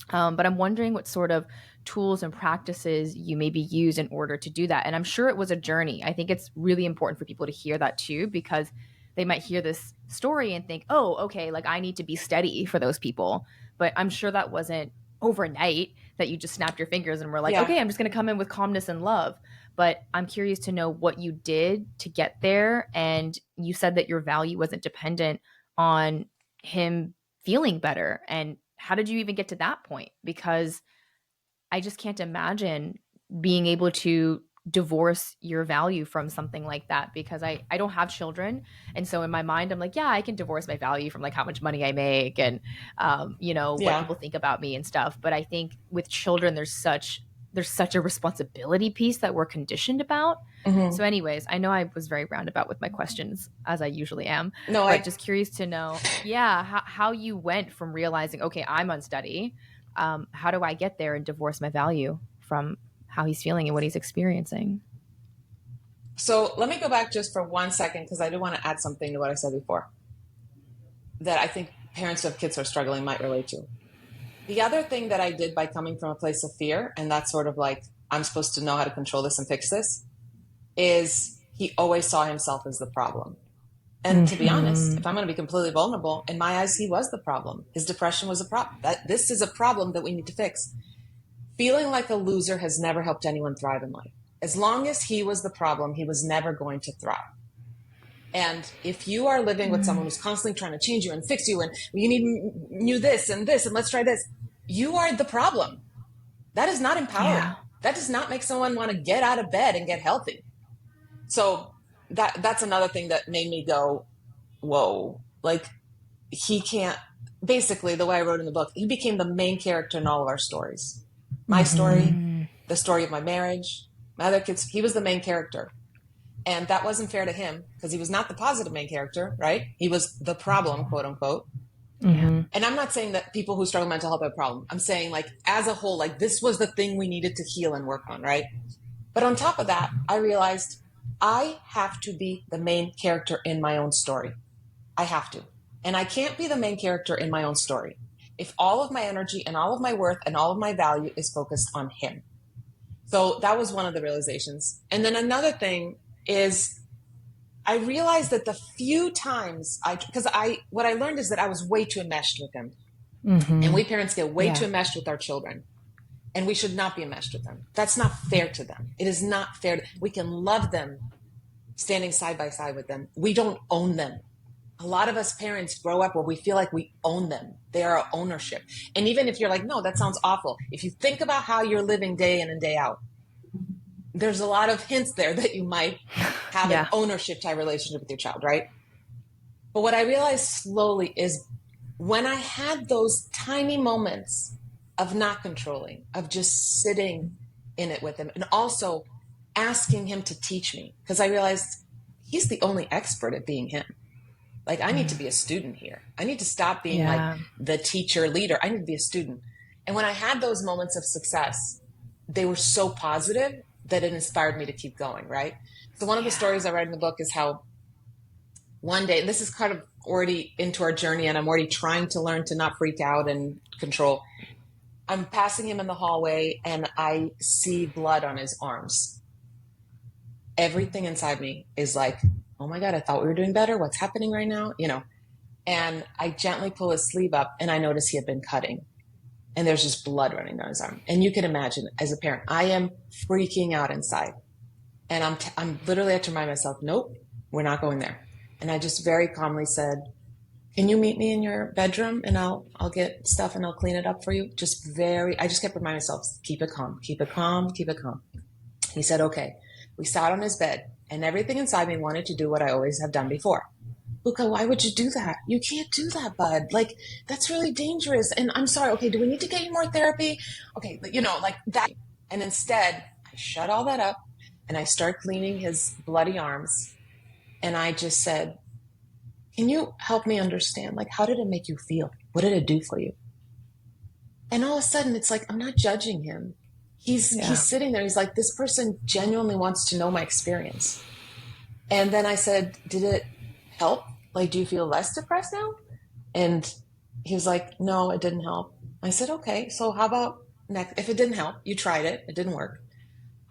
But I'm wondering what sort of tools and practices you maybe use in order to do that. And I'm sure it was a journey. I think it's really important for people to hear that too, because they might hear this story and think, oh, okay, like I need to be steady for those people. But I'm sure that wasn't overnight that you just snapped your fingers and were like, okay, I'm just going to come in with calmness and love. But I'm curious to know what you did to get there. And you said that your value wasn't dependent on him feeling better. And how did you even get to that point? Because I just can't imagine being able to divorce your value from something like that, because I don't have children. And so in my mind, I'm like, yeah, I can divorce my value from like how much money I make and, what people think about me and stuff. But I think with children, there's such a responsibility piece that we're conditioned about. So anyways, I know I was very roundabout with my questions, as I usually am. No, but just curious to know, how you went from realizing, okay, I'm unsteady. How do I get there and divorce my value from how he's feeling and what he's experiencing? So let me go back just for 1 second, because I do want to add something to what I said before that I think parents of kids who are struggling might relate to. The other thing that I did by coming from a place of fear, and that's sort of like, I'm supposed to know how to control this and fix this, is he always saw himself as the problem. And to be honest, if I'm going to be completely vulnerable, in my eyes, he was the problem. His depression was a problem. This is a problem that we need to fix. Feeling like a loser has never helped anyone thrive in life. As long as he was the problem, he was never going to thrive. And if you are living with someone who's constantly trying to change you and fix you, and you need new this, and let's try this, you are the problem. That is not empowering. Yeah. That does not make someone want to get out of bed and get healthy. So that's another thing that made me go, whoa, like he can't, basically the way I wrote in the book, he became the main character in all of our stories. My story, the story of my marriage, my other kids, he was the main character. And that wasn't fair to him, because he was not the positive main character, right? He was the problem, quote unquote. And I'm not saying that people who struggle with mental health have a problem. I'm saying, like, as a whole, like, this was the thing we needed to heal and work on, right? But on top of that, I realized I have to be the main character in my own story. I have to. And I can't be the main character in my own story if all of my energy and all of my worth and all of my value is focused on him. So that was one of the realizations. And then another thing is, I realized that the few times what I learned is that I was way too enmeshed with him. And we parents get way too enmeshed with our children. And we should not be enmeshed with them. That's not fair to them. It is not fair. We can love them standing side by side with them. We don't own them. a lot of us parents grow up where we feel like we own them. They are our ownership. And even if you're like, no, that sounds awful. If you think about how you're living day in and day out, there's a lot of hints there that you might have an ownership type relationship with your child, right? But what I realized slowly is when I had those tiny moments of not controlling, of just sitting in it with him, and also asking him to teach me, because I realized he's the only expert at being him. Like, I need to be a student here. I need to stop being like the teacher leader. I need to be a student. And when I had those moments of success, they were so positive that it inspired me to keep going, right? So one of the stories I read in the book is how one day, this is kind of already into our journey, and I'm already trying to learn to not freak out and control. I'm passing him in the hallway and I see blood on his arms. Everything inside me is like, oh my God, I thought we were doing better. What's happening right now? You know, and I gently pull his sleeve up and I notice he had been cutting and there's just blood running down his arm. And you can imagine, as a parent, I am freaking out inside. And I'm literally have to remind myself, nope, we're not going there. And I just very calmly said, can you meet me in your bedroom and I'll get stuff and I'll clean it up for you? I just kept reminding myself, keep it calm, keep it calm, keep it calm. He said, okay. We sat on his bed and everything inside me wanted to do what I always have done before. Luca, why would you do that? You can't do that, bud. Like, that's really dangerous. And I'm sorry. Okay, do we need to get you more therapy? Okay, you know, like that. And instead, I shut all that up and I start cleaning his bloody arms. And I just said, can you help me understand? Like, how did it make you feel? What did it do for you? And all of a sudden, it's like, I'm not judging him. He's sitting there. He's like, this person genuinely wants to know my experience. And then I said, did it help? Like, do you feel less depressed now? And he was like, no, it didn't help. I said, okay, so how about next? If it didn't help, you tried it, it didn't work.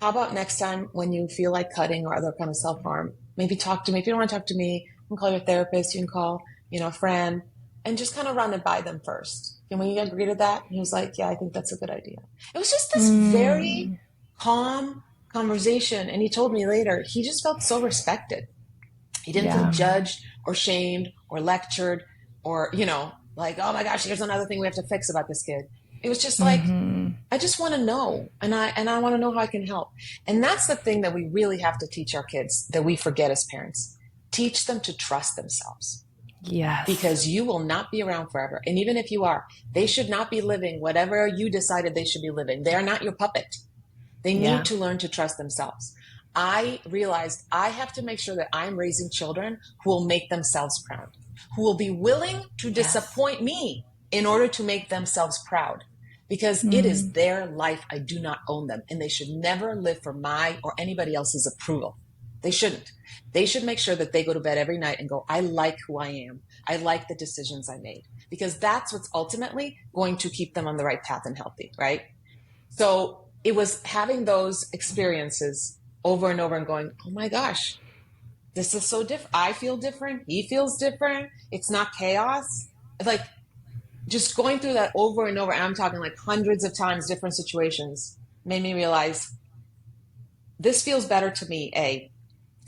How about next time when you feel like cutting or other kind of self-harm, maybe talk to me. If you don't want to talk to me, you can call your therapist, you can call, a friend, and just kind of run it by them first. And when you agree to that, he was like, yeah, I think that's a good idea. It was just this very calm conversation. And he told me later, he just felt so respected. He didn't feel judged or shamed or lectured or, like, oh my gosh, here's another thing we have to fix about this kid. It was just like, I just want to know. And I want to know how I can help. And that's the thing that we really have to teach our kids that we forget as parents. Teach them to trust themselves. Yes. Because you will not be around forever. And even if you are, they should not be living whatever you decided they should be living. They are not your puppet. They need to learn to trust themselves. I realized I have to make sure that I'm raising children who will make themselves proud, who will be willing to disappoint me in order to make themselves proud. Because it is their life. I do not own them. And they should never live for my or anybody else's approval. They shouldn't. They should make sure that they go to bed every night and go, I like who I am. I like the decisions I made. Because that's what's ultimately going to keep them on the right path and healthy, right? So it was having those experiences over and over and going, oh my gosh, this is so different. I feel different. He feels different. It's not chaos. It's like just going through that over and over. And I'm talking like hundreds of times, different situations, made me realize this feels better to me, A.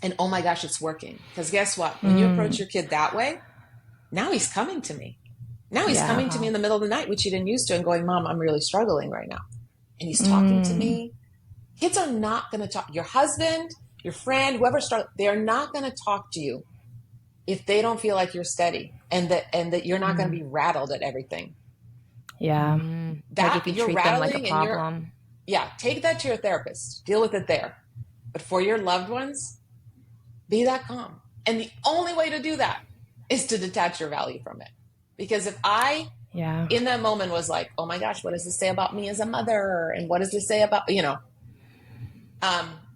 And oh my gosh, it's working. Because guess what? When you approach your kid that way, now he's coming to me. Now he's coming to me in the middle of the night, which he didn't used to, and going, Mom, I'm really struggling right now. And he's talking to me. Kids are not going to talk. Your husband, your friend, whoever struggles, they're not going to talk to you if they don't feel like you're steady and that you're not going to be rattled at everything. Yeah. That like if you you're treat them like a rattling problem. Take that to your therapist. Deal with it there. But for your loved ones, be that calm. And the only way to do that is to detach your value from it. Because if I, in that moment, was like, oh my gosh, what does this say about me as a mother? And what does this say about,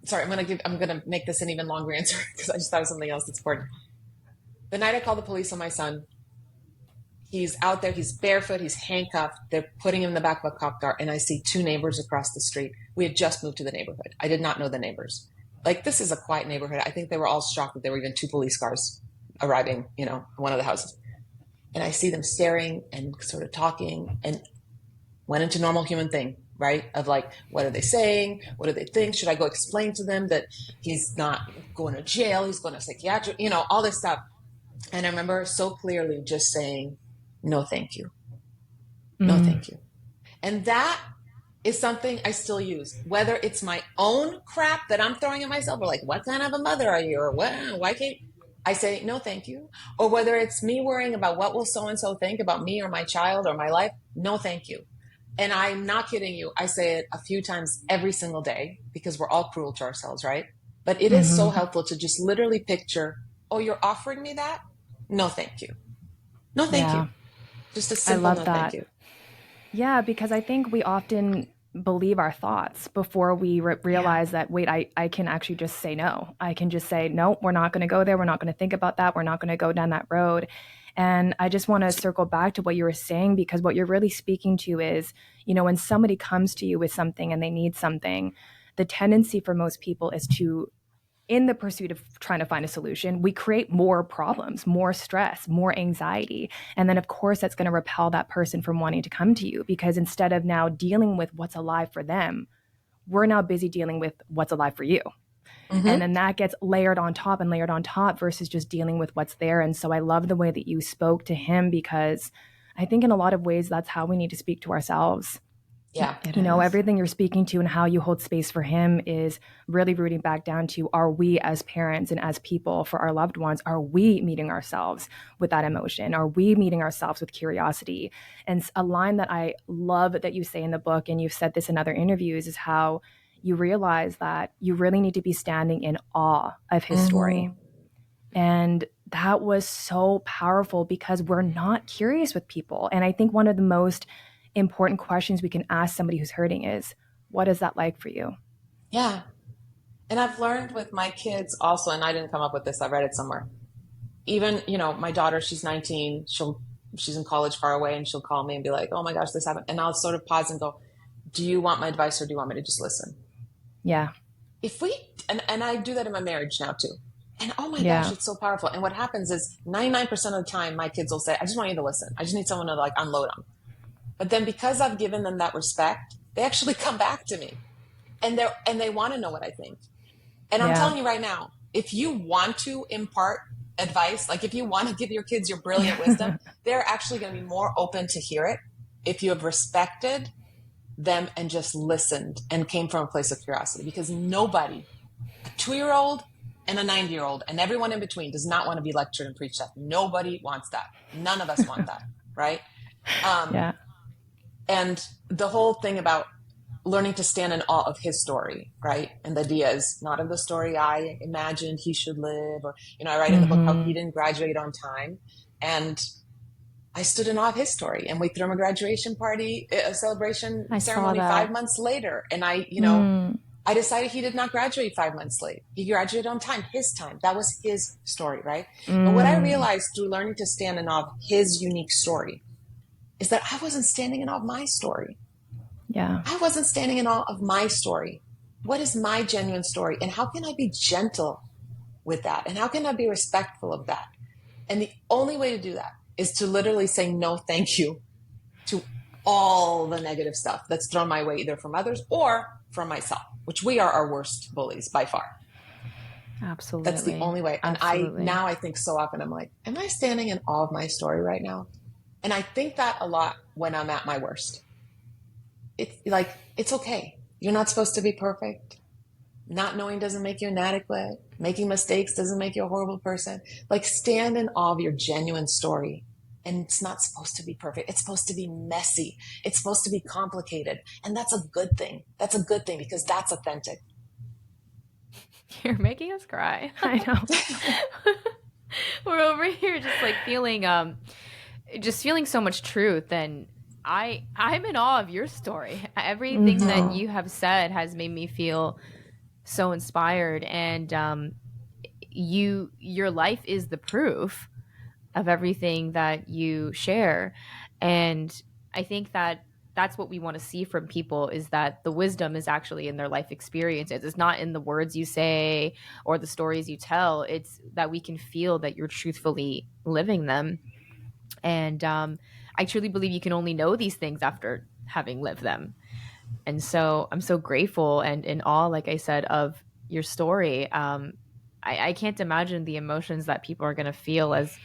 sorry, I'm going to make this an even longer answer because I just thought of something else that's important. The night I called the police on my son, he's out there, he's barefoot, he's handcuffed. They're putting him in the back of a cop car. And I see two neighbors across the street. We had just moved to the neighborhood. I did not know the neighbors. Like, this is a quiet neighborhood. I think they were all shocked that there were even two police cars arriving, in one of the houses. And I see them staring and sort of talking and went into normal human thing, right? Of like, what are they saying? What do they think? Should I go explain to them that he's not going to jail? He's going to psychiatric, all this stuff. And I remember so clearly just saying, no, thank you. No, Mm, thank you. And that is something I still use, whether it's my own crap that I'm throwing at myself, or like, what kind of a mother are you? Or what, why can't I say, no, thank you? Or whether it's me worrying about what will so and so think about me or my child or my life, no, thank you. And I'm not kidding you. I say it a few times every single day because we're all cruel to ourselves, right? But it is so hmm. helpful to just literally picture, oh, you're offering me that? No, thank you. No, thank Yeah, you. Just a I simple love no, thank that. you. Yeah, because I think we often believe our thoughts before we Yeah. realize that, wait, I can actually just say no. I can just say, no, we're not going to go there. We're not going to think about that. We're not going to go down that road. And I just want to circle back to what you were saying, because what you're really speaking to is, when somebody comes to you with something and they need something, the tendency for most people is to, in the pursuit of trying to find a solution, we create more problems, more stress, more anxiety. And then, of course, that's going to repel that person from wanting to come to you, because instead of now dealing with what's alive for them, we're now busy dealing with what's alive for you. And Mm-hmm. then that gets layered on top and layered on top versus just dealing with what's there. And so I love the way that you spoke to him, because I think in a lot of ways, that's how we need to speak to ourselves. Yeah, it is. Everything you're speaking to and how you hold space for him is really rooting back down to, are we as parents and as people for our loved ones, are we meeting ourselves with that emotion? Are we meeting ourselves with curiosity? And a line that I love that you say in the book, and you've said this in other interviews, is how you realize that you really need to be standing in awe of his story. Mm-hmm. And that was so powerful, because we're not curious with people. And I think one of the most important questions we can ask somebody who's hurting is, what is that like for you? Yeah. And I've learned with my kids also, and I didn't come up with this, I read it somewhere. Even, my daughter, she's 19, she's in college far away, and she'll call me and be like, oh my gosh, this happened. And I'll sort of pause and go, do you want my advice or do you want me to just listen? Yeah. If we, and I do that in my marriage now too. And oh my gosh, Yeah. it's so powerful. And what happens is 99% of the time, my kids will say, I just want you to listen. I just need someone to like unload on. But then because I've given them that respect, they actually come back to me, and they want to know what I think. And I'm Yeah. telling you right now, if you want to impart advice, like if you want to give your kids your brilliant wisdom, they're actually going to be more open to hear it if you have respected them and just listened and came from a place of curiosity. Because nobody, a 2-year old and a 90-year old, and everyone in between, does not want to be lectured and preached at. Nobody wants that. None of us want that, right? Um, Yeah. and the whole thing about learning to stand in awe of his story, right? And the idea is not of the story I imagined he should live, or, I write in the book how he Mm-hmm. didn't graduate on time. And I stood in awe of his story. And we threw him a graduation party, a celebration I saw ceremony 5 that. months later. And Mm. I decided he did not graduate 5 months late. He graduated on time, his time. That was his story, right? But what I Mm. realized through learning to stand in awe of his unique story is that I wasn't standing in awe of my story. Yeah. I wasn't standing in awe of my story. What is my genuine story? And how can I be gentle with that? And how can I be respectful of that? And the only way to do that is to literally say no, thank you to all the negative stuff that's thrown my way, either from others or from myself, which we are our worst bullies by far. That's the Absolutely. only way. And Absolutely. I think so often, I'm like, am I standing in awe of my story right now? And I think that a lot when I'm at my worst. It's like, it's okay. You're not supposed to be perfect. Not knowing doesn't make you inadequate. Making mistakes doesn't make you a horrible person. Like, stand in awe of your genuine story. And it's not supposed to be perfect. It's supposed to be messy. It's supposed to be complicated. And that's a good thing. That's a good thing because that's authentic. You're making us cry. I know. We're over here just like feeling so much truth, and I'm in awe of your story. Everything that Mm-hmm. Oh, you have said has made me feel so inspired, and your life is the proof of everything that you share. And I think that that's what we want to see from people, is that the wisdom is actually in their life experiences. It's not in the words you say or the stories you tell. It's that we can feel that you're truthfully living them. And I truly believe you can only know these things after having lived them. And so I'm so grateful and in awe, like I said, of your story. I can't imagine the emotions that people are going to feel as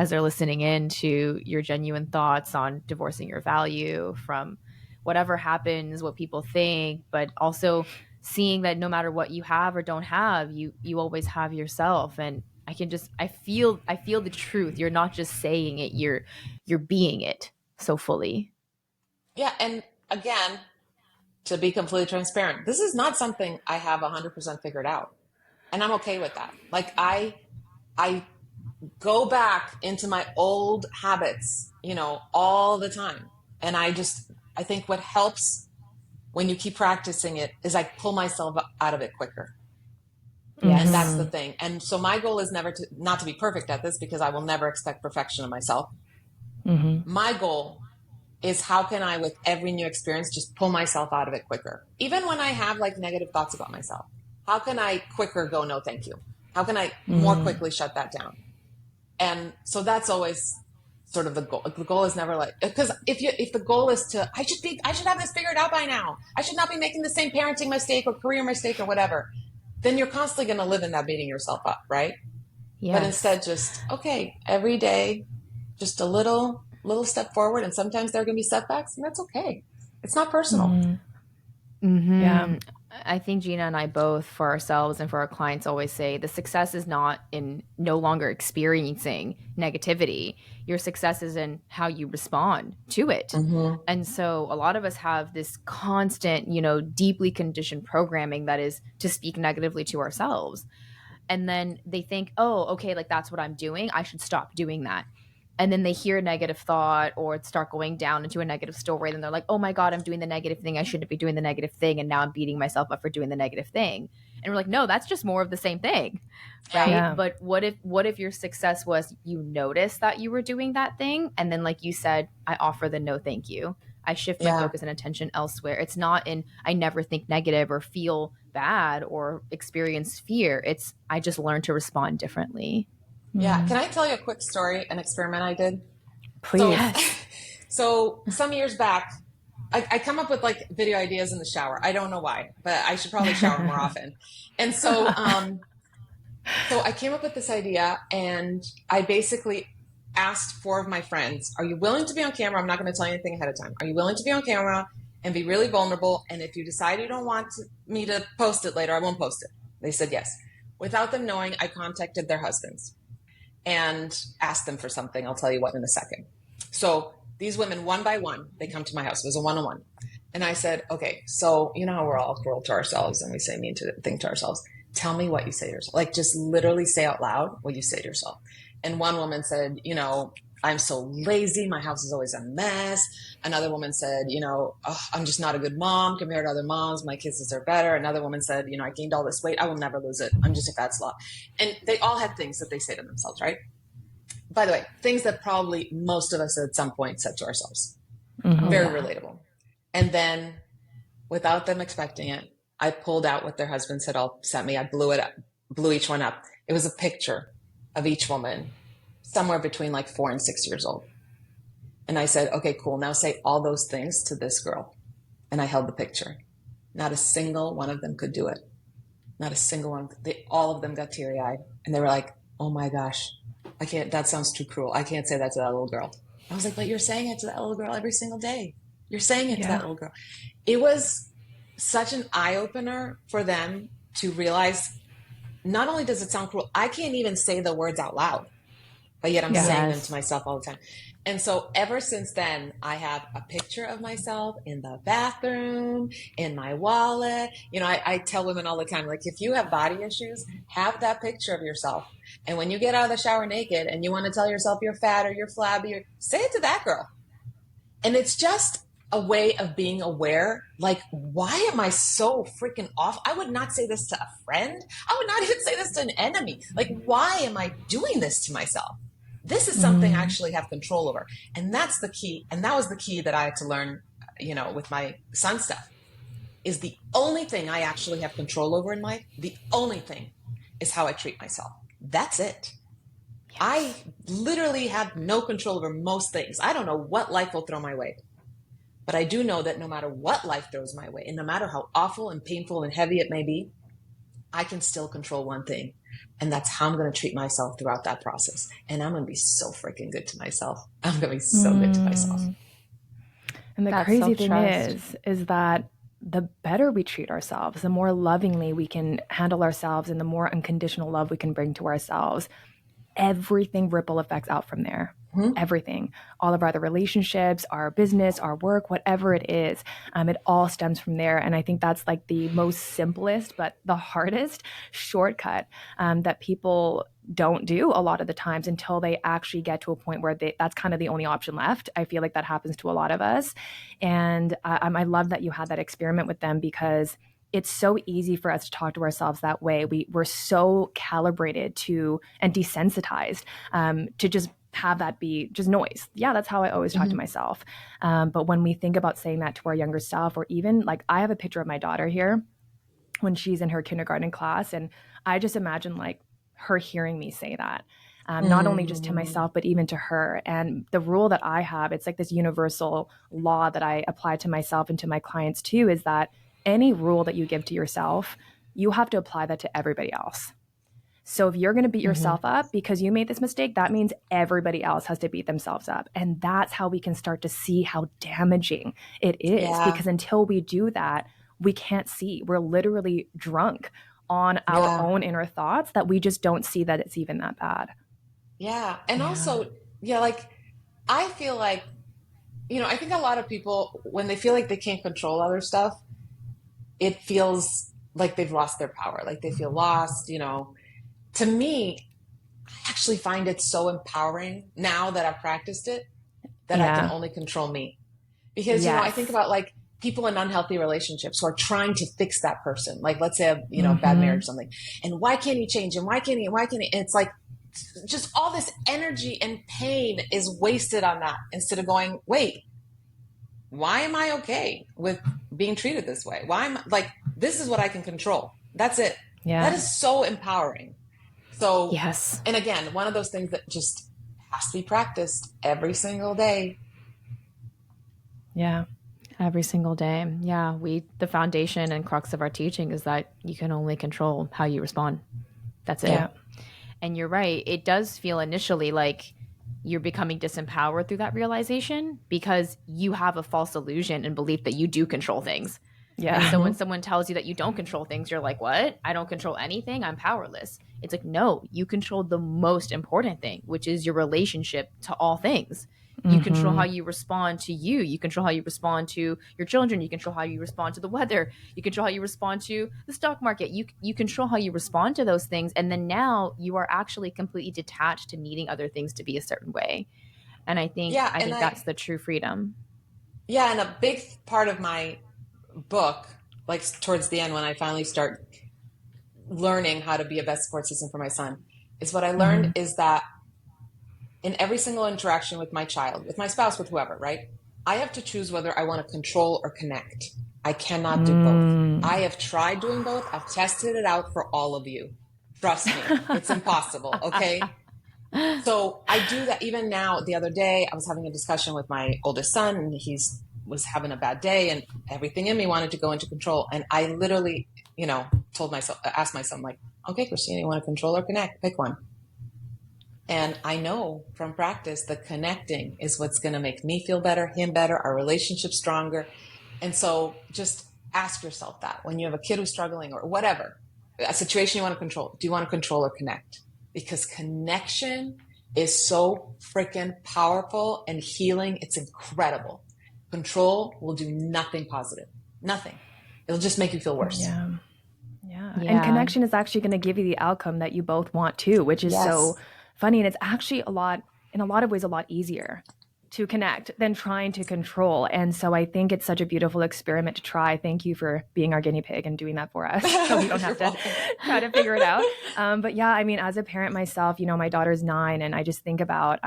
they're listening in to your genuine thoughts on divorcing your value from whatever happens, what people think, but also seeing that no matter what you have or don't have, you always have yourself. And I feel the truth. You're not just saying it, you're being it so fully. Yeah. And again, to be completely transparent, this is not something I have 100% figured out. And I'm okay with that. Like I go back into my old habits, all the time. And I think what helps when you keep practicing it is I pull myself out of it quicker. And that's the Mm-hmm. thing. And so my goal is not to be perfect at this, because I will never expect perfection of myself. Mm-hmm. My goal is, how can I, with every new experience, just pull myself out of it quicker? Even when I have like negative thoughts about myself, how can I quicker go, no, thank you? How can I more Mm-hmm. quickly shut that down? And so that's always sort of the goal. The goal is never like, because if the goal is I should have this figured out by now. I should not be making the same parenting mistake or career mistake or whatever. Then you're constantly going to live in that beating yourself up, right? But Yes. instead, just, okay, every day, just a little step forward. And sometimes there are going to be setbacks, and that's okay. It's not personal. Mm-hmm. Yeah. Hmm. I think Gina and I both, for ourselves and for our clients, always say the success is not in no longer experiencing negativity. Your success is in how you respond to it. Mm-hmm. And so a lot of us have this constant, deeply conditioned programming that is to speak negatively to ourselves. And then they think, oh, okay, like that's what I'm doing. I should stop doing that. And then they hear a negative thought or start going down into a negative story. And they're like, oh my God, I'm doing the negative thing. I shouldn't be doing the negative thing. And now I'm beating myself up for doing the negative thing. And we're like, no, that's just more of the same thing. Yeah. Right. Yeah. But what if your success was you noticed that you were doing that thing? And then, like you said, I offer the no thank you. I shift my Yeah. focus and attention elsewhere. It's not in I never think negative or feel bad or experience fear. It's I just learn to respond differently. Yeah. Mm-hmm. Can I tell you a quick story, an experiment I did? So, Please. Yes. so some years back, I come up with like video ideas in the shower. I don't know why, but I should probably shower more often. And so I came up with this idea, and I basically asked four of my friends, are you willing to be on camera? I'm not going to tell you anything ahead of time. Are you willing to be on camera and be really vulnerable? And if you decide you don't want me to post it later, I won't post it. They said yes. Without them knowing, I contacted their husbands and asked them for something. I'll tell you what in a second. So these women, one by one, they come to my house. It was a one-on-one. And I said, okay, so you know how we're all cruel to ourselves and we say mean things to ourselves. Tell me what you say to yourself. Like, just literally say out loud what you say to yourself. And one woman said, I'm so lazy. My house is always a mess. Another woman said, oh, I'm just not a good mom compared to other moms. My kids deserve better. Another woman said, I gained all this weight. I will never lose it. I'm just a fat slob. And they all had things that they say to themselves, right? By the way, things that probably most of us at some point said to ourselves. Mm-hmm. Very Yeah. relatable. And then, without them expecting it, I pulled out what their husbands had all sent me. I blew it up, blew each one up. It was a picture of each woman, somewhere between like 4 and 6 years old. And I said, okay, cool. Now say all those things to this girl. And I held the picture. Not a single one of them could do it. Not a single one. All of them got teary eyed. And they were like, oh my gosh, I can't, that sounds too cruel. I can't say that to that little girl. I was like, but you're saying it to that little girl every single day. You're saying it to that little girl. It was such an eye opener for them to realize, not only does it sound cruel, I can't even say the words out loud, but yet I'm saying them to myself all the time. And so ever since then, I have a picture of myself in the bathroom, in my wallet. I tell women all the time, like, if you have body issues, have that picture of yourself. And when you get out of the shower naked and you want to tell yourself you're fat or you're flabby, say it to that girl. And it's just a way of being aware. Like, why am I so freaking off? I would not say this to a friend. I would not even say this to an enemy. Like, why am I doing this to myself? This is something I actually have control over. And that's the key. And that was the key that I had to learn, with my son stuff, is the only thing I actually have control over in life. The only thing is how I treat myself. That's it. Yes. I literally have no control over most things. I don't know what life will throw my way. But I do know that no matter what life throws my way, and no matter how awful and painful and heavy it may be, I can still control one thing. And that's how I'm going to treat myself throughout that process. And I'm going to be so freaking good to myself. I'm going to be so good to myself. And the That's crazy thing self-trust. is that the better we treat ourselves, the more lovingly we can handle ourselves and the more unconditional love we can bring to ourselves, everything ripple effects out from there. Mm-hmm. Everything, all of our other relationships, our business, our work, whatever it is, it all stems from there. And I think that's like the most simplest, but the hardest shortcut that people don't do a lot of the times until they actually get to a point where that's kind of the only option left. I feel like that happens to a lot of us. And I love that you had that experiment with them because it's so easy for us to talk to ourselves that way. We're so calibrated to and desensitized to just have that be just noise. Yeah, that's how I always talk to myself. But when we think about saying that to our younger self, or even like I have a picture of my daughter here when she's in her kindergarten class, and I just imagine like her hearing me say that. Not only just to myself, but even to her. And the rule that I have, it's like this universal law that I apply to myself and to my clients too, is that any rule that you give to yourself, you have to apply that to everybody else. So if you're going to beat yourself up because you made this mistake, that means everybody else has to beat themselves up. And that's how we can start to see how damaging it is. Yeah. Because until we do that, we can't see. We're literally drunk on our own inner thoughts that we just don't see that it's even that bad. Yeah. And also, like I feel like, I think a lot of people, when they feel like they can't control other stuff, it feels like they've lost their power, like they feel lost, To me, I actually find it so empowering now that I've practiced it that I can only control me. Because, I think about like people in unhealthy relationships who are trying to fix that person. Like, let's say, bad marriage or something. And why can't he change? And why can't he? And it's like, just all this energy and pain is wasted on that instead of going, wait, why am I okay with being treated this way? Why am I like, this is what I can control. That's it. Yeah. That is so empowering. So, yes. And again, one of those things that just has to be practiced every single day. Yeah. Every single day. Yeah. The foundation and crux of our teaching is that you can only control how you respond. That's it. Yeah. And you're right. It does feel initially like you're becoming disempowered through that realization because you have a false illusion and belief that you do control things. Yeah. And so when someone tells you that you don't control things, you're like, what? I don't control anything. I'm powerless. It's like, no, you control the most important thing, which is your relationship to all things. You control how you respond to you. You control how you respond to your children. You control how you respond to the weather. You control how you respond to the stock market. You control how you respond to those things. And then now you are actually completely detached to needing other things to be a certain way. And I think that's the true freedom. Yeah. And a big part of my book, like towards the end when I finally start learning how to be a best support system for my son, is what I learned is that in every single interaction with my child, with my spouse, with whoever, right? I have to choose whether I want to control or connect. I cannot do both. I have tried doing both. I've tested it out for all of you. Trust me, it's impossible. Okay. So I do that even now. The other day I was having a discussion with my oldest son and was having a bad day and everything in me wanted to go into control. And I literally, asked myself like, okay, Kristina, you want to control or connect? Pick one. And I know from practice that connecting is what's going to make me feel better, him better, our relationship stronger. And so just ask yourself that when you have a kid who's struggling or whatever, a situation you want to control, do you want to control or connect? Because connection is so freaking powerful and healing. It's incredible. Control will do nothing positive, nothing. It'll just make you feel worse. Yeah. And connection is actually going to give you the outcome that you both want too, which is so funny. And it's actually in a lot of ways, a lot easier to connect than trying to control. And so I think it's such a beautiful experiment to try. Thank you for being our guinea pig and doing that for us. So we don't have to try to figure it out. But yeah, I mean, as a parent myself, my daughter's 9 and I just think about,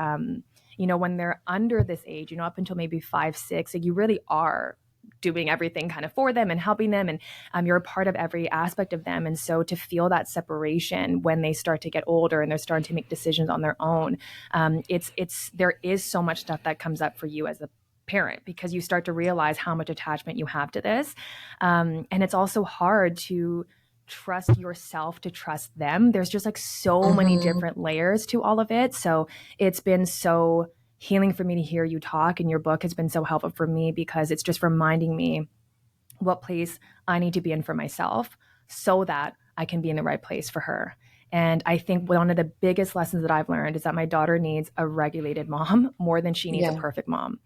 when they're under this age, up until maybe 5, 6, like you really are doing everything kind of for them and helping them. And you're a part of every aspect of them. And so to feel that separation when they start to get older and they're starting to make decisions on their own, there is so much stuff that comes up for you as a parent because you start to realize how much attachment you have to this. And it's also hard to trust yourself to trust them. There's just like so many different layers to all of it. So it's been so healing for me to hear you talk, and your book has been so helpful for me because it's just reminding me what place I need to be in for myself so that I can be in the right place for her. And I think one of the biggest lessons that I've learned is that my daughter needs a regulated mom more than she needs a perfect mom.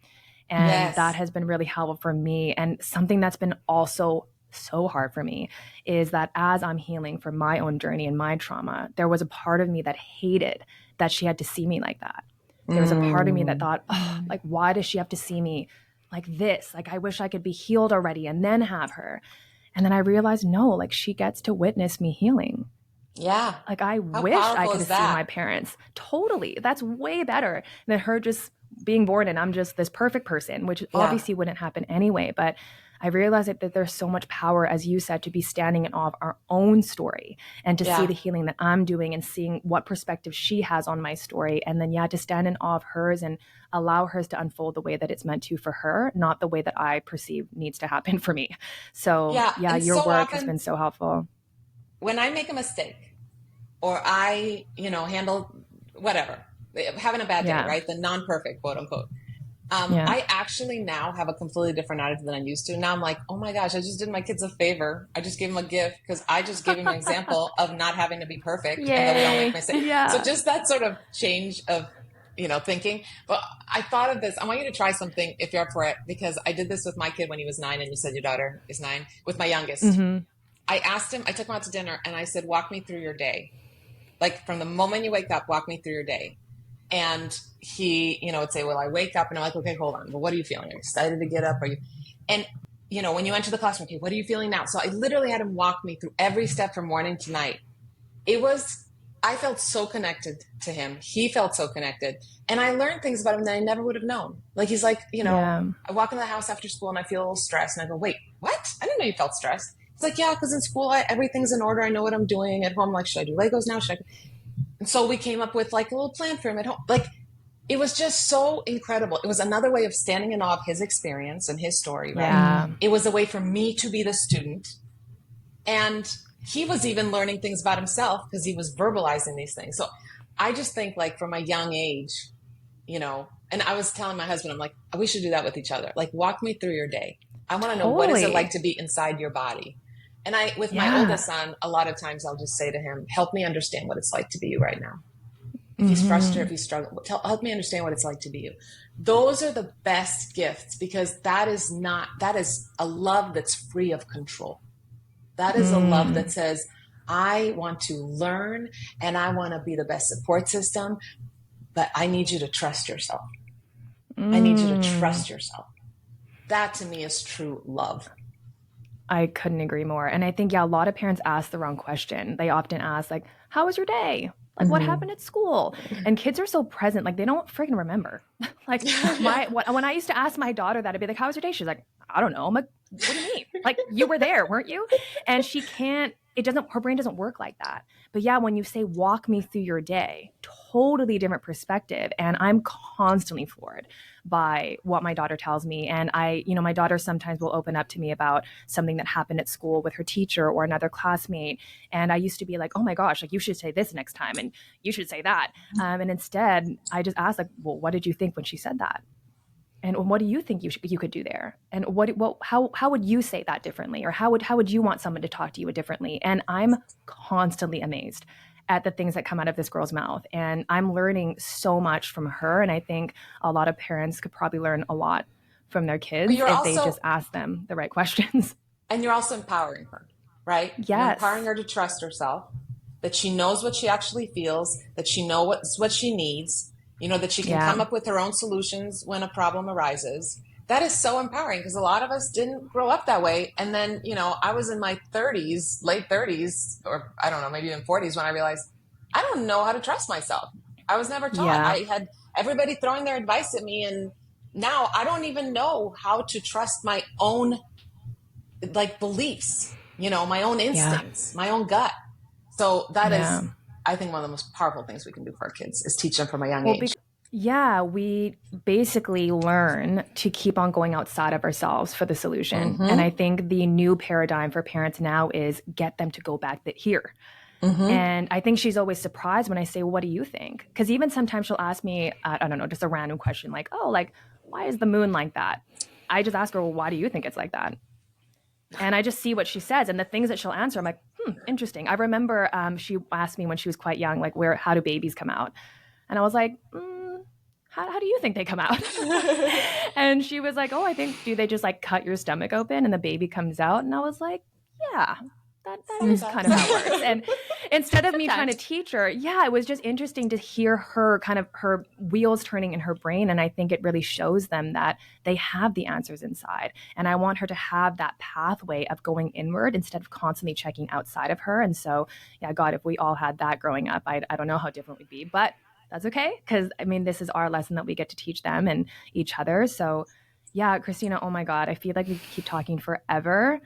And that has been really helpful for me. And something that's been also so hard for me is that as I'm healing from my own journey and my trauma, there was a part of me that hated that she had to see me like that. There was a part of me that thought, oh, like, why does she have to see me like this? Like, I wish I could be healed already and then have her. And then I realized, no, like, she gets to witness me healing. Yeah. Like, I How wish I powerful could is have seen that? my parents. Totally. That's way better than her just being born and I'm just this perfect person, which obviously wouldn't happen anyway. But I realized that there's so much power, as you said, to be standing in awe of our own story and to see the healing that I'm doing and seeing what perspective she has on my story. And then, to stand in awe of hers and allow hers to unfold the way that it's meant to for her, not the way that I perceive needs to happen for me. So and your so work has often been so helpful. when I make a mistake or I, handle whatever, having a bad day, right? The non-perfect, quote unquote. I actually now have a completely different attitude than I used to. Now I'm like, oh my gosh, I just did my kids a favor. I just gave them a gift because I just gave them an example of not having to be perfect and that we don't make mistakes. So just that sort of change of, thinking. But I thought of this. I want you to try something if you're up for it, because I did this with my kid when he was 9, and you said your daughter is 9, with my youngest. I asked him, I took him out to dinner and I said, walk me through your day. Like from the moment you wake up, walk me through your day. And he, would say, well, I wake up and I'm like, okay, hold on. Well, what are you feeling? Are you excited to get up? Are you? And, when you enter the classroom, okay, what are you feeling now? So I literally had him walk me through every step from morning to night. I felt so connected to him. He felt so connected. And I learned things about him that I never would have known. Like, he's like, I walk in the house after school and I feel a little stressed. And I go, wait, what? I didn't know you felt stressed. He's like, yeah, because in school, everything's in order. I know what I'm doing. At home, like, should I do Legos now? And so we came up with like a little plan for him at home. Like, it was just so incredible. It was another way of standing in awe of his experience and his story, right? Yeah. It was a way for me to be the student. And he was even learning things about himself because he was verbalizing these things. So I just think, like, from a young age, and I was telling my husband, I'm like, we should do that with each other. Like, walk me through your day. I want to know, what is it like to be inside your body? And with my oldest son, a lot of times I'll just say to him, help me understand what it's like to be you right now. If he's frustrated, if he's struggling, help me understand what it's like to be you. Those are the best gifts, because that is a love that's free of control. That is a love that says, I want to learn and I want to be the best support system, but I need you to trust yourself. I need you to trust yourself. That to me is true love. I couldn't agree more. And I think, a lot of parents ask the wrong question. They often ask, like, how was your day? Like, what happened at school? And kids are so present, like, they don't freaking remember. Like, when I used to ask my daughter that, I'd be like, how was your day? She's like, I don't know. I'm like, what do you mean? Like, you were there, weren't you? And her brain doesn't work like that. But when you say, walk me through your day, totally different perspective. And I'm constantly floored by what my daughter tells me. And my daughter sometimes will open up to me about something that happened at school with her teacher or another classmate. And I used to be like, oh my gosh, like, you should say this next time and you should say that. And instead I just asked, like, well, what did you think when she said that? And what do you think you could do there? And how would you say that differently? Or how would you want someone to talk to you differently? And I'm constantly amazed at the things that come out of this girl's mouth. And I'm learning so much from her. And I think a lot of parents could probably learn a lot from their kids if they just ask them the right questions. And you're also empowering her, right? Yes. You're empowering her to trust herself, that she knows what she actually feels, that she knows what she needs, that she can come up with her own solutions when a problem arises. That is so empowering, because a lot of us didn't grow up that way. And then, I was in my 30s, late 30s, or I don't know, maybe even 40s, when I realized I don't know how to trust myself. I was never taught. Yeah. I had everybody throwing their advice at me. And now I don't even know how to trust my own, like, beliefs, my own instincts, my own gut. So that is, I think, one of the most powerful things we can do for our kids is teach them from a young age. Yeah, we basically learn to keep on going outside of ourselves for the solution. And I Mm-hmm. think the new paradigm for parents now is get them to go back here. Mm-hmm. And I think she's always surprised when I say, "What do you think?" Because even sometimes she'll ask me, I don't know, just a random question like, "Oh, like, why is the moon like that?" I just ask her, "Well, why do you think it's like that?" And I just see what she says and the things that she'll answer. I'm like, interesting. I remember she asked me when she was quite young, like, how do babies come out? And I was like, how do you think they come out? And she was like, oh, I think, do they just like cut your stomach open and the baby comes out? And I was like, yeah, that is kind Sometimes. of how it works. And instead of me trying to Sometimes. teach her, yeah, it was just interesting to hear her kind of her wheels turning in her brain. And I think it really shows them that they have the answers inside. And I want her to have that pathway of going inward instead of constantly checking outside of her. And so, yeah, God, if we all had that growing up, I don't know how different we'd be. But that's okay. Because I mean, this is our lesson that we get to teach them and each other. So, yeah, Kristina, oh my God, I feel like we could keep talking forever.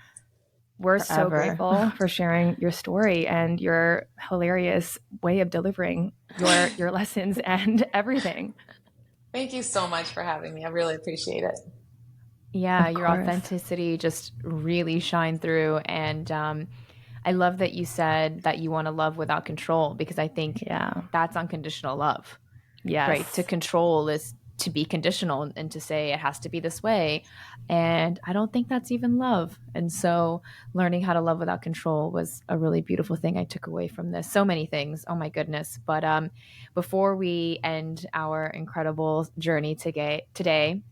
We're so Forever. grateful for sharing your story and your hilarious way of delivering your lessons and everything. Thank you so much for having me. I really appreciate it. Yeah, Of your course. authenticity just really shined through. And I love that you said that you want to love without control, because I think Yeah. that's unconditional love, right? To Yes. control is to be conditional and to say it has to be this way. And I don't think that's even love. And so learning how to love without control was a really beautiful thing I took away from this. So many things. Oh my goodness. But before we end our incredible journey today,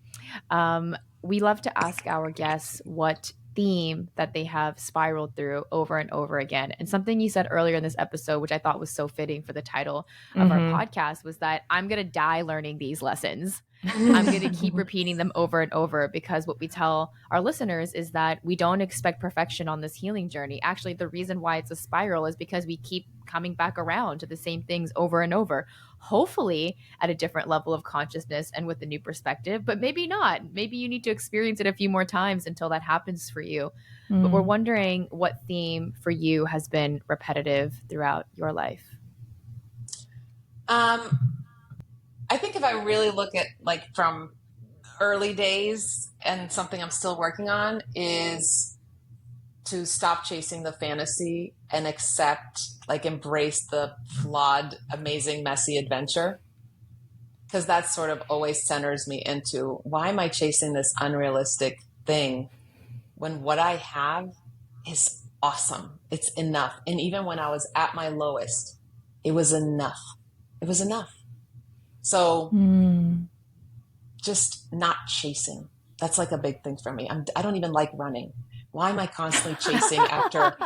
we love to ask our guests what theme that they have spiraled through over and over again. And something you said earlier in this episode, which I thought was so fitting for the title of our Mm-hmm. podcast, was that I'm going to die learning these lessons. I'm going to keep repeating them over and over, because what we tell our listeners is that we don't expect perfection on this healing journey. Actually, the reason why it's a spiral is because we keep coming back around to the same things over and over, hopefully at a different level of consciousness and with a new perspective, but maybe not. Maybe you need to experience it a few more times until that happens for you. But we're Mm. wondering what theme for you has been repetitive throughout your life. Um, I think if I really look at like from early days, and something I'm still working on is to stop chasing the fantasy and accept, like, embrace the flawed, amazing, messy adventure. Because that sort of always centers me into, why am I chasing this unrealistic thing when what I have is awesome? It's enough. And even when I was at my lowest, it was enough. It was enough. So Mm. just not chasing. That's like a big thing for me. I don't even like running. Why am I constantly chasing after,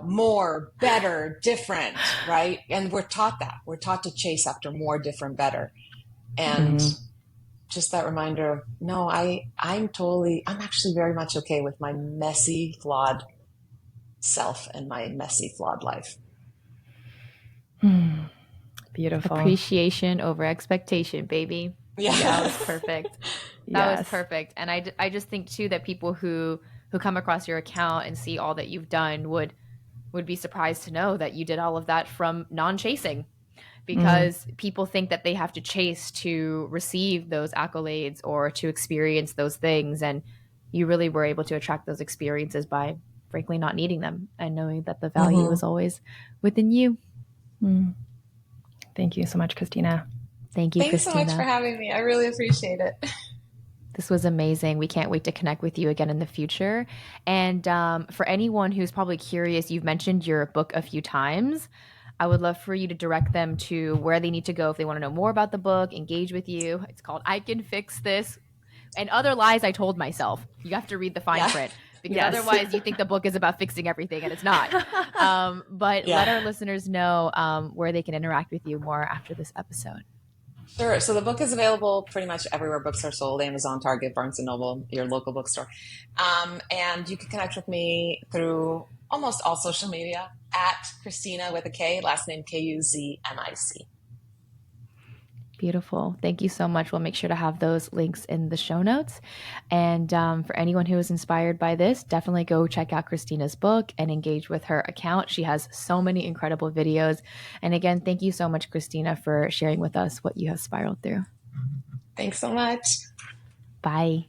more, better, different, right? And we're taught that. We're taught to chase after more, different, better. And Mm. just that reminder of, no, I'm actually very much okay with my messy, flawed self and my messy, flawed life. Mm. Beautiful. Appreciation over expectation, baby. That was Yes. perfect. That was Yes. perfect. And I just think too that people who come across your account and see all that you've done would be surprised to know that you did all of that from non-chasing, Mm. because people think that they have to chase to receive those accolades or to experience those things, and you really were able to attract those experiences by frankly not needing them and knowing that the value is Mm-hmm. always within you. Mm. Thank you so much, Kristina. Thank you, Thanks so much for Kristina. having me. I really appreciate it. This was amazing. We can't wait to connect with you again in the future. And for anyone who's probably curious, you've mentioned your book a few times. I would love for you to direct them to where they need to go if they want to know more about the book, engage with you. It's called I Can Fix This and Other Lies I Told Myself. You have to read the fine Yeah. print, because Yes. otherwise you think the book is about fixing everything and it's not. But let Yeah. our listeners know where they can interact with you more after this episode. Sure. So the book is available pretty much everywhere books are sold: Amazon, Target, Barnes and Noble, your local bookstore. And you can connect with me through almost all social media at Kristina with a K, last name Kuzmic. Beautiful. Thank you so much. We'll make sure to have those links in the show notes. And for anyone who is inspired by this, definitely go check out Kristina's book and engage with her account. She has so many incredible videos. And again, thank you so much, Kristina, for sharing with us what you have spiraled through. Thanks so much. Bye.